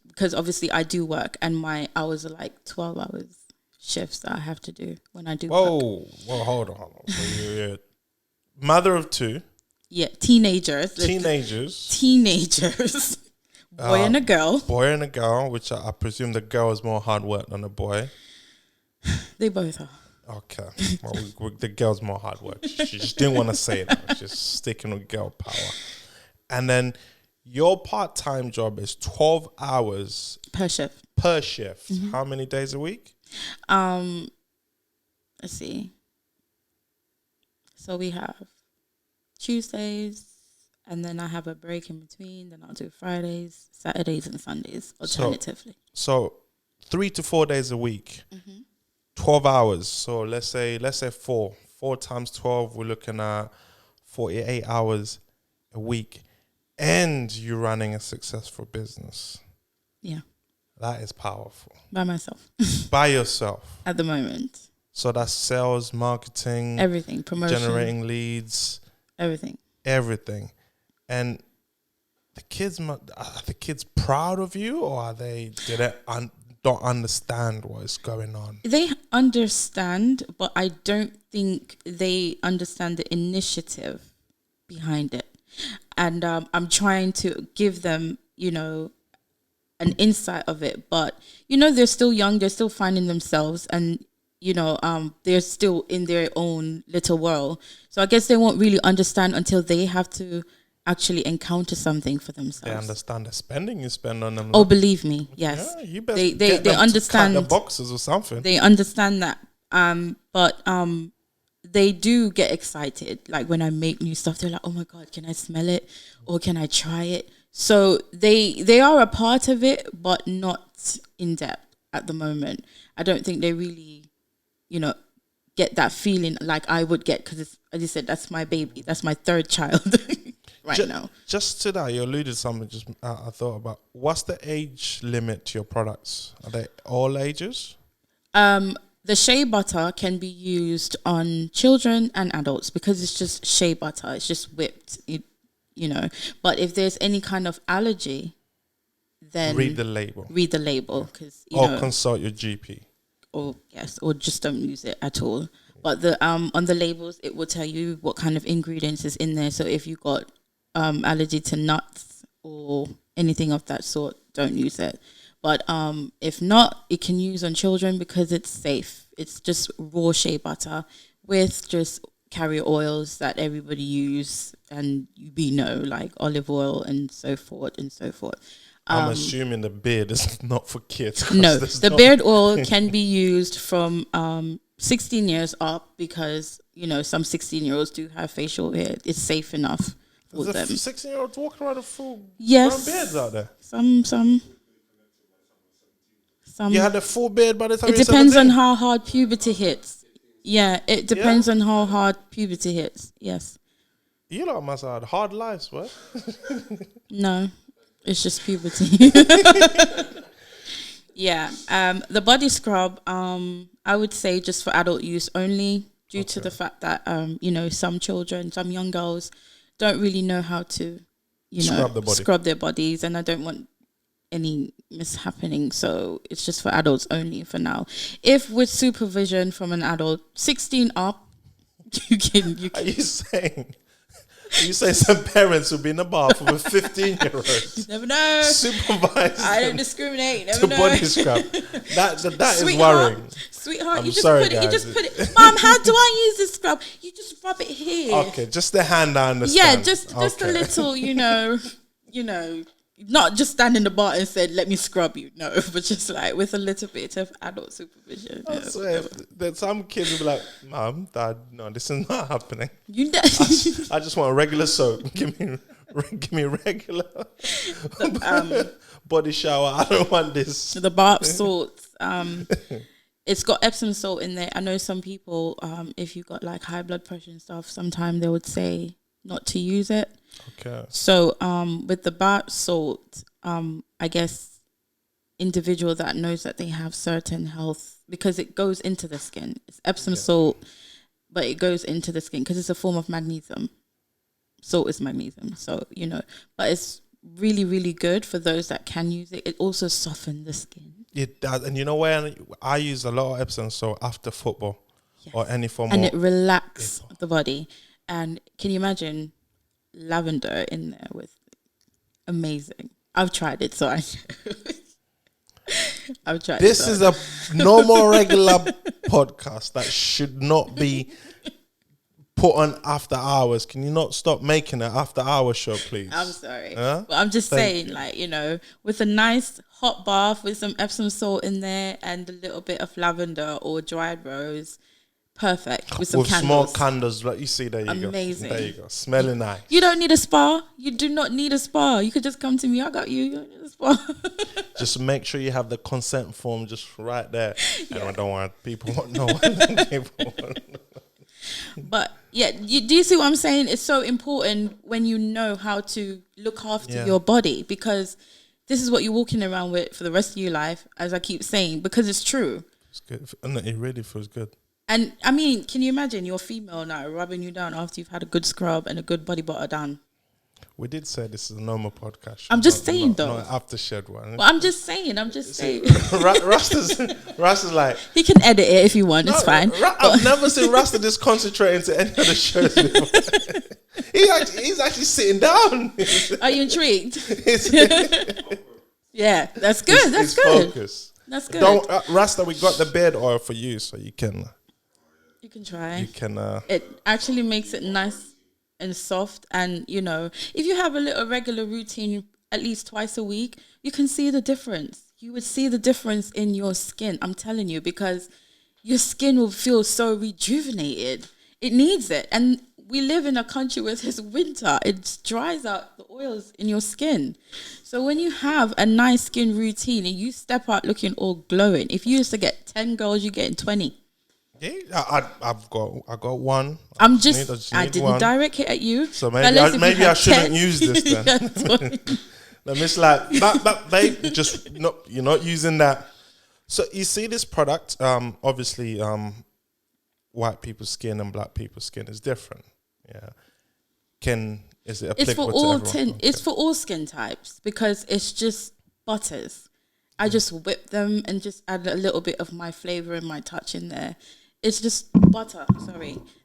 because obviously I do work and my hours are like 12 hours shifts that I have to do when I do work. Whoa, hold on. So you're a mother of two. Yeah, teenagers. Boy and a girl. Boy and a girl, which I presume the girl is more hard work than the boy. They both are. Okay. Well, the girl's more hard work. She just didn't want to say that. She's sticking with girl power. And then your part-time job is 12 hours per shift. How many days a week? Let's see. So we have Tuesdays, and then I have a break in between. Then I'll do Fridays, Saturdays, and Sundays alternatively. So 3 to 4 days a week, 12 hours. So let's say 4 times 12. We're looking at 48 hours a week, and you're running a successful business. Yeah, that is powerful. By myself. By yourself. At the moment. So that's sales, marketing, everything, promotion, generating leads. Everything. And the kids, are the kids proud of you, or don't understand what is going on? They understand, but I don't think they understand the initiative behind it. And I'm trying to give them, an insight of it. But, they're still young. They're still finding themselves. And, they're still in their own little world. So I guess they won't really understand until they have to actually encounter something for themselves. They understand the spending you spend on them. Oh, believe me, yes. Yeah, you best they understand to cut the boxes or something. They understand that. But they do get excited. Like when I make new stuff, they're like, "Oh my God, can I smell it? Or can I try it?" So they are a part of it, but not in depth at the moment. I don't think they really, get that feeling like I would get, because, as you said, that's my baby. That's my third child now. Just to that, you alluded to something I thought about. What's the age limit to your products? Are they all ages? The shea butter can be used on children and adults because it's just shea butter. It's just whipped, But if there's any kind of allergy, then read the label. Or consult your GP. Or just don't use it at all. But on the labels, it will tell you what kind of ingredients is in there. So if you got allergy to nuts or anything of that sort, don't use it. But if not, it can use on children because it's safe. It's just raw shea butter with just carrier oils that everybody use and like olive oil and so forth and so forth. I'm assuming the beard is not for kids. No, the beard oil can be used from 16 years up because, some 16-year-olds do have facial hair. It's safe enough for them. 16-year-olds walking around with full brown beards out there? Some. You had a full beard by the time it depends on how hard puberty hits. Yeah, it depends on how hard puberty hits. Yes. You lot must have had hard lives, what? No. It's just puberty. Yeah. The body scrub, I would say just for adult use only, due to the fact that, some children, some young girls don't really know how to, scrub their bodies, and I don't want any mishappening. So it's just for adults only for now. If with supervision from an adult, 16 up, you can. Are you saying You say some parents will be in the bath with a 15-year-old. You never know. Supervise. I don't them discriminate. You never to know. body scrub. That is Sweetheart, worrying. Sweetheart, I'm you just sorry, put it. You guys. just put it. Mom, how do I use this scrub? You just rub it here. Okay, just the hand, I Yeah, understand. just a Okay. little, you know, not just stand in the bar and said, "Let me scrub you." No, but just like with a little bit of adult supervision. I swear, that some kids will be like, "Mom, Dad, no, this is not happening. You know, I just want a regular soap. Give me regular body shower. I don't want this." the bath salts. It's got Epsom salt in there. I know some people, if you've got like high blood pressure and stuff, sometimes they would say not to use it. Okay. So with the bath salt, I guess individual that knows that they have certain health, because it goes into the skin. It's Epsom salt, but it goes into the skin because it's a form of magnesium. Salt is magnesium. So, but it's really, really good for those that can use it. It also softens the skin. It does. And you know where I use a lot of Epsom salt after football or any form and of... it relaxes the body. And can you imagine lavender in there with amazing? I've tried it, so I I've tried This it. is a normal, regular podcast that should not be put on after hours. Can you not stop making an after hours show, please? I'm sorry. Huh? But I'm just Thank saying, with a nice hot bath with some Epsom salt in there and a little bit of lavender or dried rose, perfect. With some With candles. small candles, like you see, there you go. Amazing. There you go. Smelling nice. You don't need a spa. You do not need a spa. You could just come to me. I got you. You don't need a spa. Just make sure you have the consent form just right there. And I don't want people want no one. But yeah, do you see what I'm saying? It's so important when you know how to look after your body, because this is what you're walking around with for the rest of your life, as I keep saying, because it's true. It's good. And it really feels good. And I mean, can you imagine your female now rubbing you down after you've had a good scrub and a good body butter done? We did say this is a normal podcast. I'm just saying, though. Not an aftershed one. Well, I'm just saying. Rasta's like... He can edit it if you want. It's fine. I've never seen Rasta this concentrating to any other shows before. He's actually sitting down. Are you intrigued? Yeah, that's good. That's good. Focus. That's good. Don't Rasta, we got the beard oil for you, so you can... You can try. You can... It actually makes it nice and soft, and if you have a little regular routine at least twice a week, you can see the difference. You would see the difference in your skin, I'm telling you, because your skin will feel so rejuvenated. It needs it. And we live in a country where it's winter. It dries out the oils in your skin. So when you have a nice skin routine and you step out looking all glowing, if you used to get 10 girls, you're getting 20. Yeah, I got one. I need didn't one. direct it at you. So maybe I shouldn't use this then. Yeah, Let me like that babe, just you're not using that. So you see this product, obviously white people's skin and black people's skin is different. Yeah. Is it applicable it's for to all everyone? It's for all skin types, because it's just butters. I just whip them and just add a little bit of my flavor and my touch in there. It's just butter,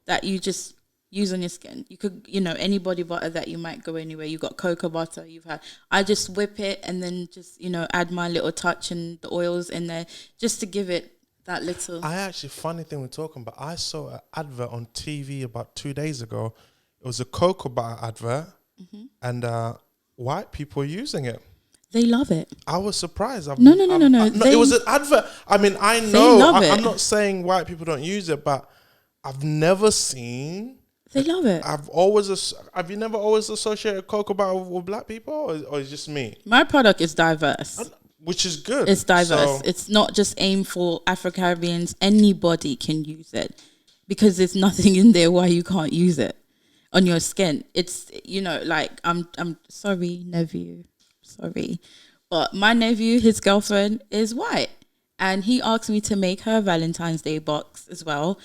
that you just use on your skin. You could, any body butter that you might go anywhere. You got cocoa butter. I just whip it and then just, add my little touch and the oils in there just to give it that little. Funny thing we're talking about, I saw an advert on TV about 2 days ago. It was a cocoa butter advert, and white people using it. They love it. I was surprised. No. It was an advert. I mean, I know. I'm not saying white people don't use it, but I've never seen. They love it. Have you never always associated cocoa butter with black people, or is it just me? My product is diverse. Which is good. It's diverse. It's not just aimed for Afro-Caribbeans. Anybody can use it, because there's nothing in there why you can't use it on your skin. It's, I'm sorry, nephew. Sorry, but my nephew, his girlfriend is white, and he asked me to make her a Valentine's Day box as well.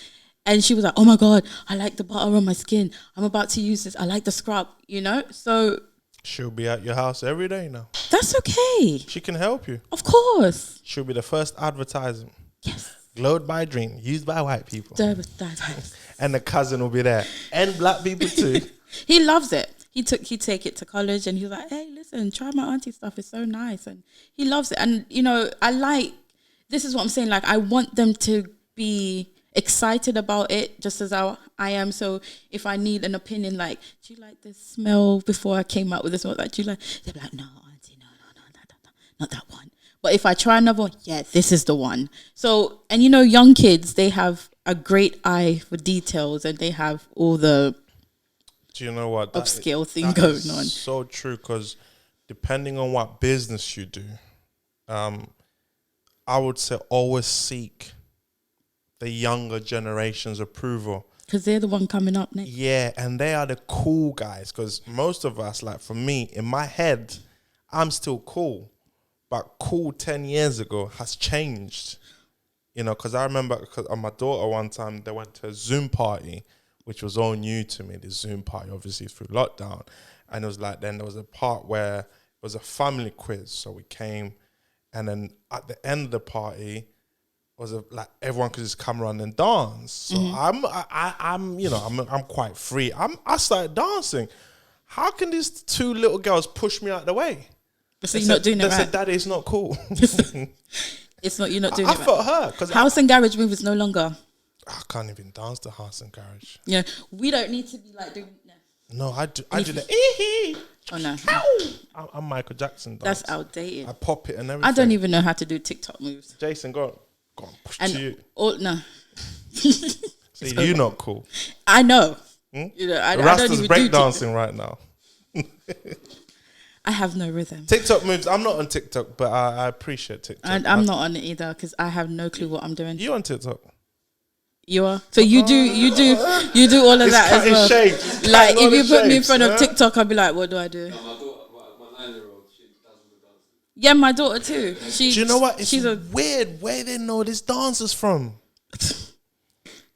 And she was like, "Oh my God, I like the butter on my skin. I'm about to use this. I like the scrub, So she'll be at your house every day now. That's okay. She can help you. Of course. She'll be the first advertising. Yes. glowed by Andrene, used by white people. Die. And the cousin will be there. And black people too. He loves it. He take it to college, and he was like, "Hey, listen, try my auntie stuff. It's so nice." And he loves it. And you know, this is what I'm saying. Like, I want them to be excited about it, just as I am. So if I need an opinion, like, do you like this smell? Before I came out with this one, like, do you like? They'll be like, "No, auntie, no, not that one." But if I try another one, yeah, this is the one. So, and you know, young kids, they have a great eye for details, and they have all the Do you know what? upscale thing going on. So true, because depending on what business you do, I would say always seek the younger generation's approval. Because they're the one coming up next. Yeah, and they are the cool guys. Because most of us, like for me, in my head, I'm still cool. But cool 10 years ago has changed. You know, because I remember my daughter one time, they went to a Zoom party, which was all new to me, the Zoom party, obviously through lockdown. And it was like, then there was a part where it was a family quiz. So we came, and then at the end of the party, was like everyone could just come around and dance. So I'm you know, I'm quite free. I started dancing. How can these two little girls push me out the way? So you're not doing it right. They said, "Daddy, it's not cool." It's not. You're not doing it I right. felt hurt because House and garage move is no longer. I can't even dance to house and garage. Yeah, we don't need to be like doing. No, I do the. Oh no, I'm Michael Jackson. that's Dance. outdated. I pop it and everything. I don't even know how to do TikTok moves. Jason, go on, push And to you. no. See, you're not cool. I know. Hmm? You know, I don't Rasta's even break do dancing right now. I have no rhythm. TikTok moves. I'm not on TikTok, but I appreciate TikTok. And I'm not on it either because I have no clue what I'm doing. You on TikTok? You are. So you do all of that as well. Shapes. Like if you put me in front of TikTok, I'll be like, what do I do? My daughter, my 9-year-old, she does all the dancing. Yeah, my daughter too. Do you know what? It's she's weird where they know these dancers from. It's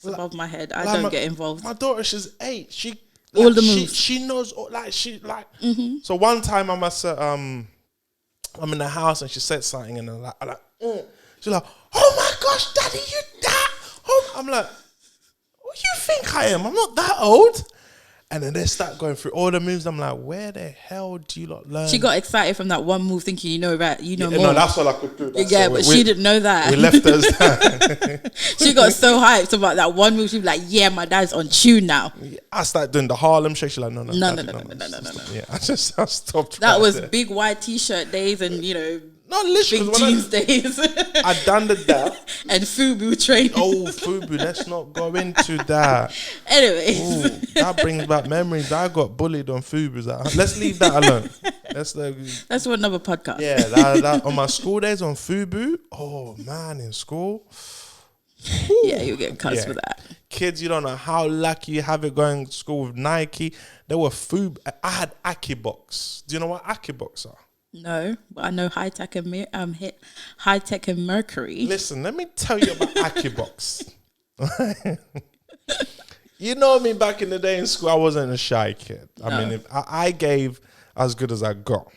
above my head. I Like don't get involved. My daughter, she's 8. All the moves. She knows. So one time I'm in the house and she said something and I'm like, she's like, "Oh my gosh, Daddy, you that?" Oh, I'm like, "What do you think I am? I'm not that old." And then they start going through all the moves. I'm like, "Where the hell do you lot learn?" She got excited from that one move, thinking you know more. No, that's all I could do. She didn't know that. We left us. She got so hyped about that one move. She was like, "Yeah, my dad's on tune now." I started doing the Harlem Shake. She's like, "No." No. Yeah, I stopped. That right was there. big white t-shirt days and No, literally, big 'cause when jeans days I done that. and FUBU training. Oh, Fubu, let's not go into that. Anyways, Ooh, that brings back memories. I got bullied on Fubu's. Let's leave that alone. that's for another podcast. Yeah, that on my school days on Fubu. Oh man, in school. Yeah, you get cussed for that. Kids, you don't know how lucky you have it going to school with Nike. There were Fubu. I had Akibox. Do you know what Akibox are? No, but I know high tech and Mercury. Listen, let me tell you about Akibox. You know me back in the day in school, I wasn't a shy kid. I mean, if I gave as good as I got.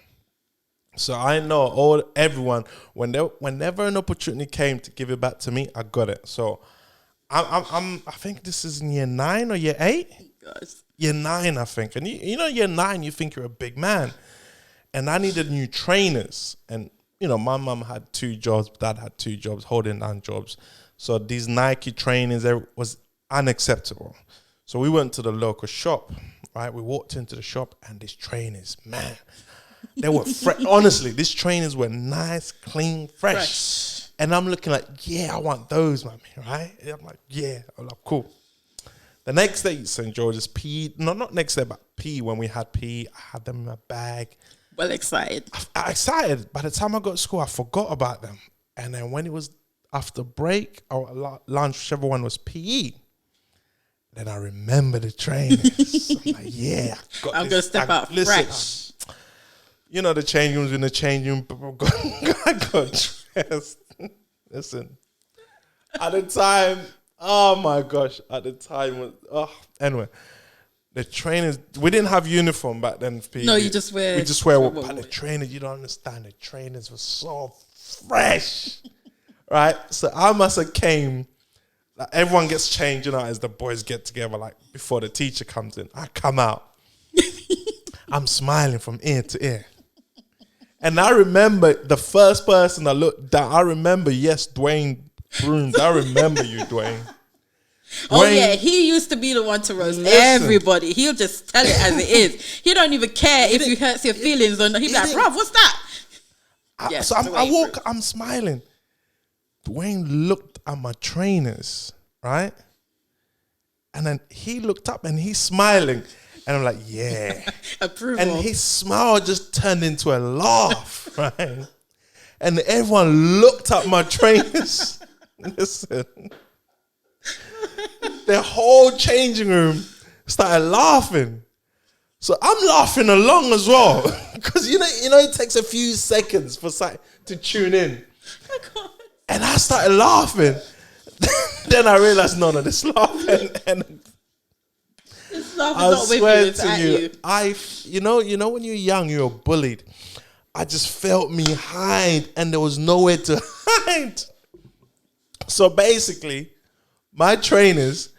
So I know everyone, whenever an opportunity came to give it back to me, I got it. So I think this is in year 9 or year 8? Gosh. Year 9, I think. And you know, year 9, you think you're a big man. And I needed new trainers. And, you know, my mum had 2 jobs, dad had 2 jobs, holding down jobs. So these Nike trainers was unacceptable. So we went to the local shop, right? We walked into the shop and these trainers, man, they were fresh. Honestly, these trainers were nice, clean, fresh. And I'm looking like, yeah, I want those, man, right? I'm like, yeah. I'm like, cool. The next day, St. George's PE, no, not next day, but PE, when we had PE, I had them in my bag. Well, excited. I excited. By the time I got to school, I forgot about them. And then when it was after break or lunch, whichever one was PE, then I remember the trainers. I'm like, yeah, I'm going to step out fresh. You know, the change rooms in the change room. I got dressed. Listen, at the time, oh my gosh, at the time, anyway. The trainers, we didn't have uniform back then. No, you just wear. But the trainers, you don't understand. The trainers were so fresh, right? So I must have came. Like everyone gets changed, you know, as the boys get together, like before the teacher comes in. I come out. I'm smiling from ear to ear. And I remember the first person I looked down. I remember, yes, Dwayne Brooms. I remember you, Dwayne. Oh yeah, he used to be the one to roast everybody. He'll just tell it as it is. He don't even care if you hurts your feelings or not. He'd be like, bruv, what's that? So I walk, I'm smiling. Dwayne looked at my trainers, right? And then he looked up and he's smiling. And I'm like, yeah. Approval. And his smile just turned into a laugh, right? And everyone looked at my trainers. Listen. The whole changing room started laughing. So I'm laughing along as well. Because you know it takes a few seconds for sight to tune in. Oh God. And I started laughing. Then I realized, no, this laugh and This laugh I is not with you, swear it's to at you, you know when you're young, you're bullied. I just felt me hide, and there was nowhere to hide. So basically, my trainers,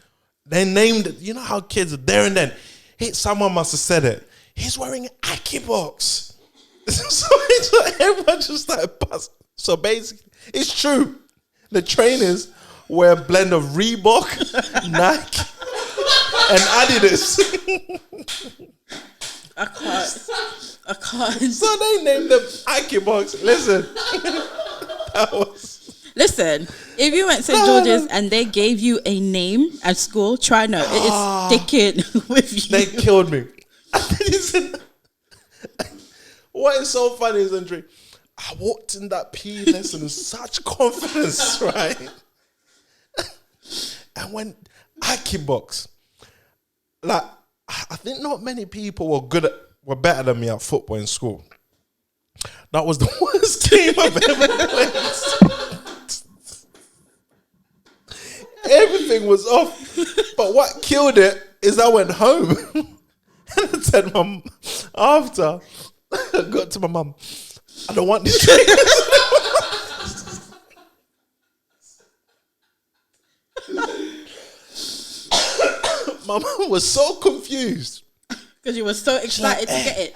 they named it. You know how kids are there and then. Someone must have said it. He's wearing Akibox. So everyone just started buzzing. So basically, it's true. The trainers wear a blend of Reebok, Nike, and Adidas. I can't. So they named them Akibox. Listen, that was. Listen, if you went to St. George's and they gave you a name at school, try no. It is sticking with you. They killed me. What is so funny is, Andrene, I walked in that PE lesson with such confidence, right? And when Akibox, like, I think not many people were better than me at football in school. That was the worst game I've ever played. Everything was off. But what killed it is I went home and I said, Mum, after I got to my mum, I don't want this drink. My mum was so confused. Because you were so excited to get it.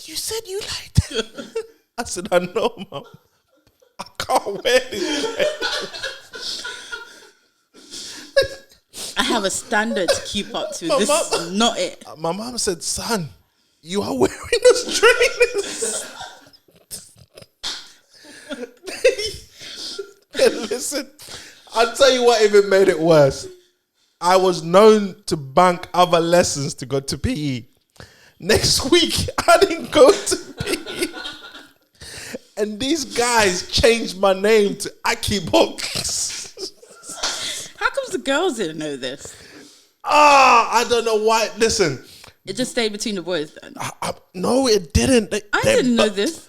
You said you liked it. I said, I know, Mum. I can't wear this dress. I have a standard to keep up to. This is not it. My mom said, son, you are wearing those trainers. And listen, I'll tell you what even made it worse. I was known to bank other lessons to go to PE. Next week, I didn't go to PE. And these guys changed my name to Akibox. How comes the girls didn't know this? I don't know why. Listen. It just stayed between the boys then. No, it didn't. I didn't know this.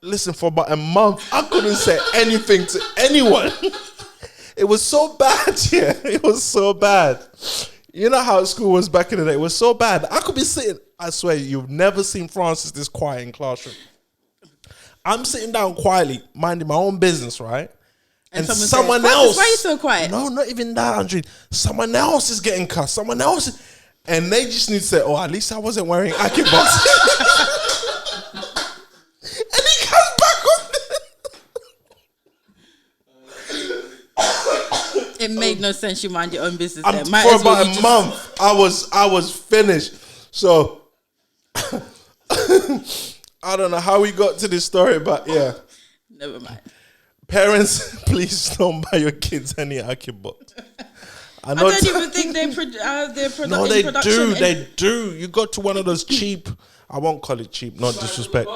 Listen, for about a month, I couldn't say anything to anyone. It was so bad, yeah. It was so bad. You know how school was back in the day. It was so bad. I could be sitting, I swear, you've never seen Francis this quiet in classroom. I'm sitting down quietly, minding my own business, right? And someone else. Why are you so quiet? No, not even that, Andrene. Someone else is getting cussed. Someone else. And they just need to say, oh, at least I wasn't wearing Akibox. And he comes back on. It made no sense. You mind your own business. For about a month, I was finished. So I don't know how we got to this story, but yeah. Never mind. Parents, please don't buy your kids any Akibox. I don't even think they're production. No, they do. They do. You go to one of those cheap. I won't call it cheap. Not disrespect.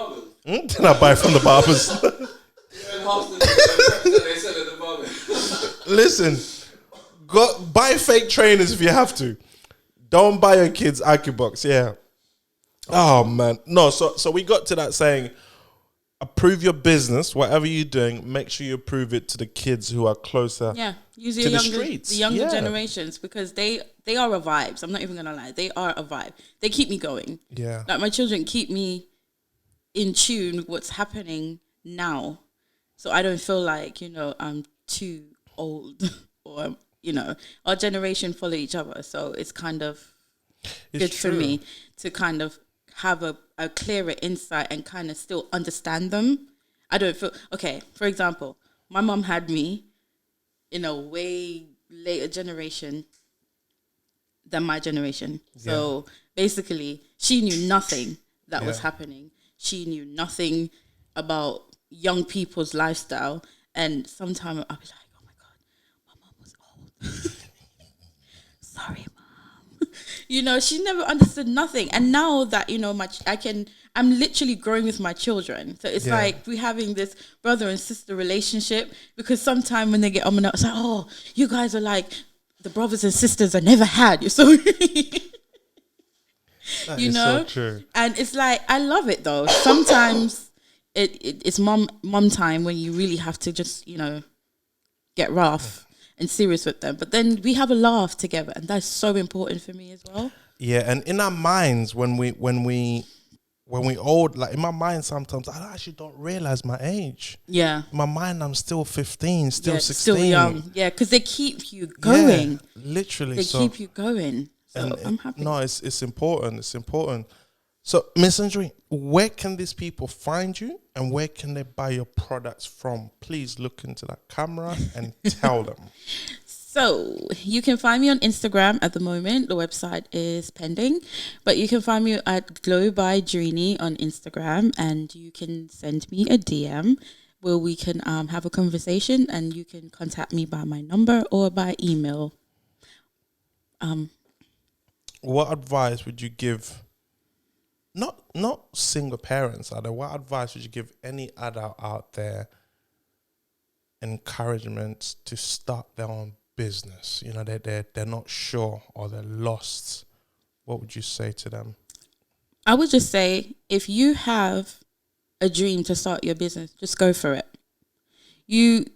Did I buy from the barbers? Listen, buy fake trainers if you have to. Don't buy your kids Akibox. Yeah. Oh man, no. So we got to that saying, approve your business, whatever you're doing. Make sure you approve it to the kids who are closer. Yeah, use to the younger generations, because they are a vibe. So I'm not even gonna lie, they are a vibe. They keep me going. Yeah, like my children keep me in tune with what's happening now, So I don't feel like, I'm too old or, our generation follow each other. So it's kind of good for me to kind of have a clearer insight and kind of still understand them. I don't feel, okay, for example, my mom had me in a way later generation than my generation. So basically, she knew nothing that was happening. She knew nothing about young people's lifestyle. And sometimes I'll be like, oh my God, my mom was old. Sorry, mom. She never understood nothing. And now that, I'm literally growing with my children. So it's like we're having this brother and sister relationship, because sometimes when they get on and out, it's like, oh, you guys are like the brothers and sisters I never had. So, that is so true. And it's like, I love it though. Sometimes it's mom time when you really have to just, get rough and serious with them. But then we have a laugh together, and that's so important for me as well. Yeah, and in our minds, when we old, like in my mind, sometimes I actually don't realize my age. Yeah. In my mind, I'm still 15, still 16. Still young. Yeah, because they keep you going. Yeah, literally. They keep you going. So I'm happy. No, it's important. It's important. So, Miss Andrene, where can these people find you, and where can they buy your products from? Please look into that camera and tell them. So you can find me on Instagram at the moment. The website is pending, but you can find me at Glow by Andrene on Instagram, and you can send me a DM where we can have a conversation, and you can contact me by my number or by email. What advice would you give? Not single parents out there. What advice would you give any adult out there? Encouragement to start their own business. They're not sure, or they're lost. What would you say to them? I would just say, if you have a dream to start your business, just go for it. You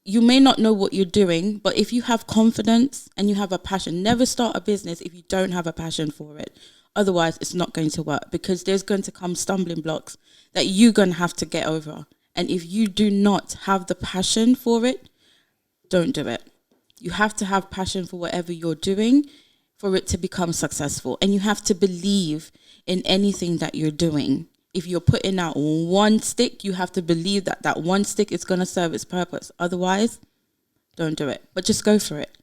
may not know what you're doing, but if you have confidence and you have a passion, never start a business if you don't have a passion for it. Otherwise, it's not going to work, because there's going to come stumbling blocks that you're going to have to get over. And if you do not have the passion for it, don't do it. You have to have passion for whatever you're doing for it to become successful. And you have to believe in anything that you're doing. If you're putting out one stick, you have to believe that that one stick is going to serve its purpose. Otherwise, don't do it. But just go for it.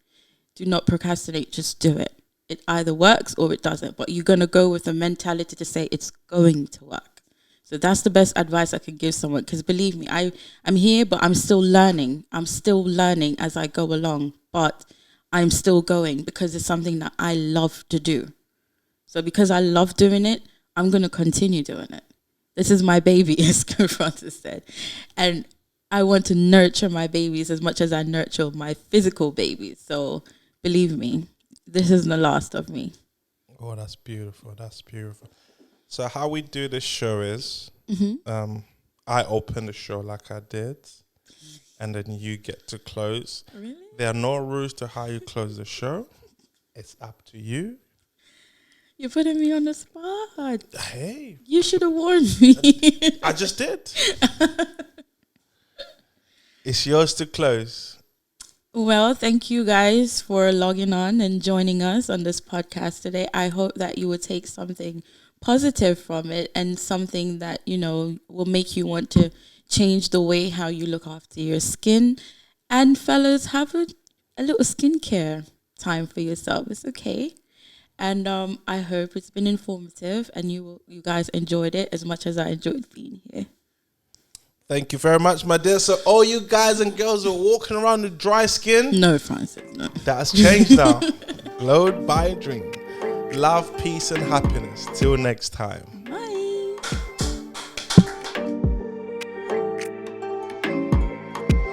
Do not procrastinate. Just do it. It either works or it doesn't. But you're going to go with a mentality to say it's going to work. So that's the best advice I can give someone. Because believe me, I'm here, but I'm still learning. I'm still learning as I go along. But I'm still going, because it's something that I love to do. So because I love doing it, I'm going to continue doing it. This is my baby, as Francis said. And I want to nurture my babies as much as I nurture my physical babies. So believe me, this isn't the last of me. Oh, that's beautiful. That's beautiful. So how we do this show is, I open the show like I did, and then you get to close. Really? There are no rules to how you close the show. It's up to you. You're putting me on the spot. Hey. You should have warned me. I just did. It's yours to close. Well, thank you guys for logging on and joining us on this podcast today. I hope that you will take something positive from it, and something that, will make you want to change the way how you look after your skin. And fellas, have a little skincare time for yourself. It's okay. And I hope it's been informative, and you guys enjoyed it as much as I enjoyed being here. Thank you very much, my dear. So all you guys and girls who are walking around with dry skin, no, Francis, no. That's changed now. Glowed by Andrene. Love, peace, and happiness. Till next time.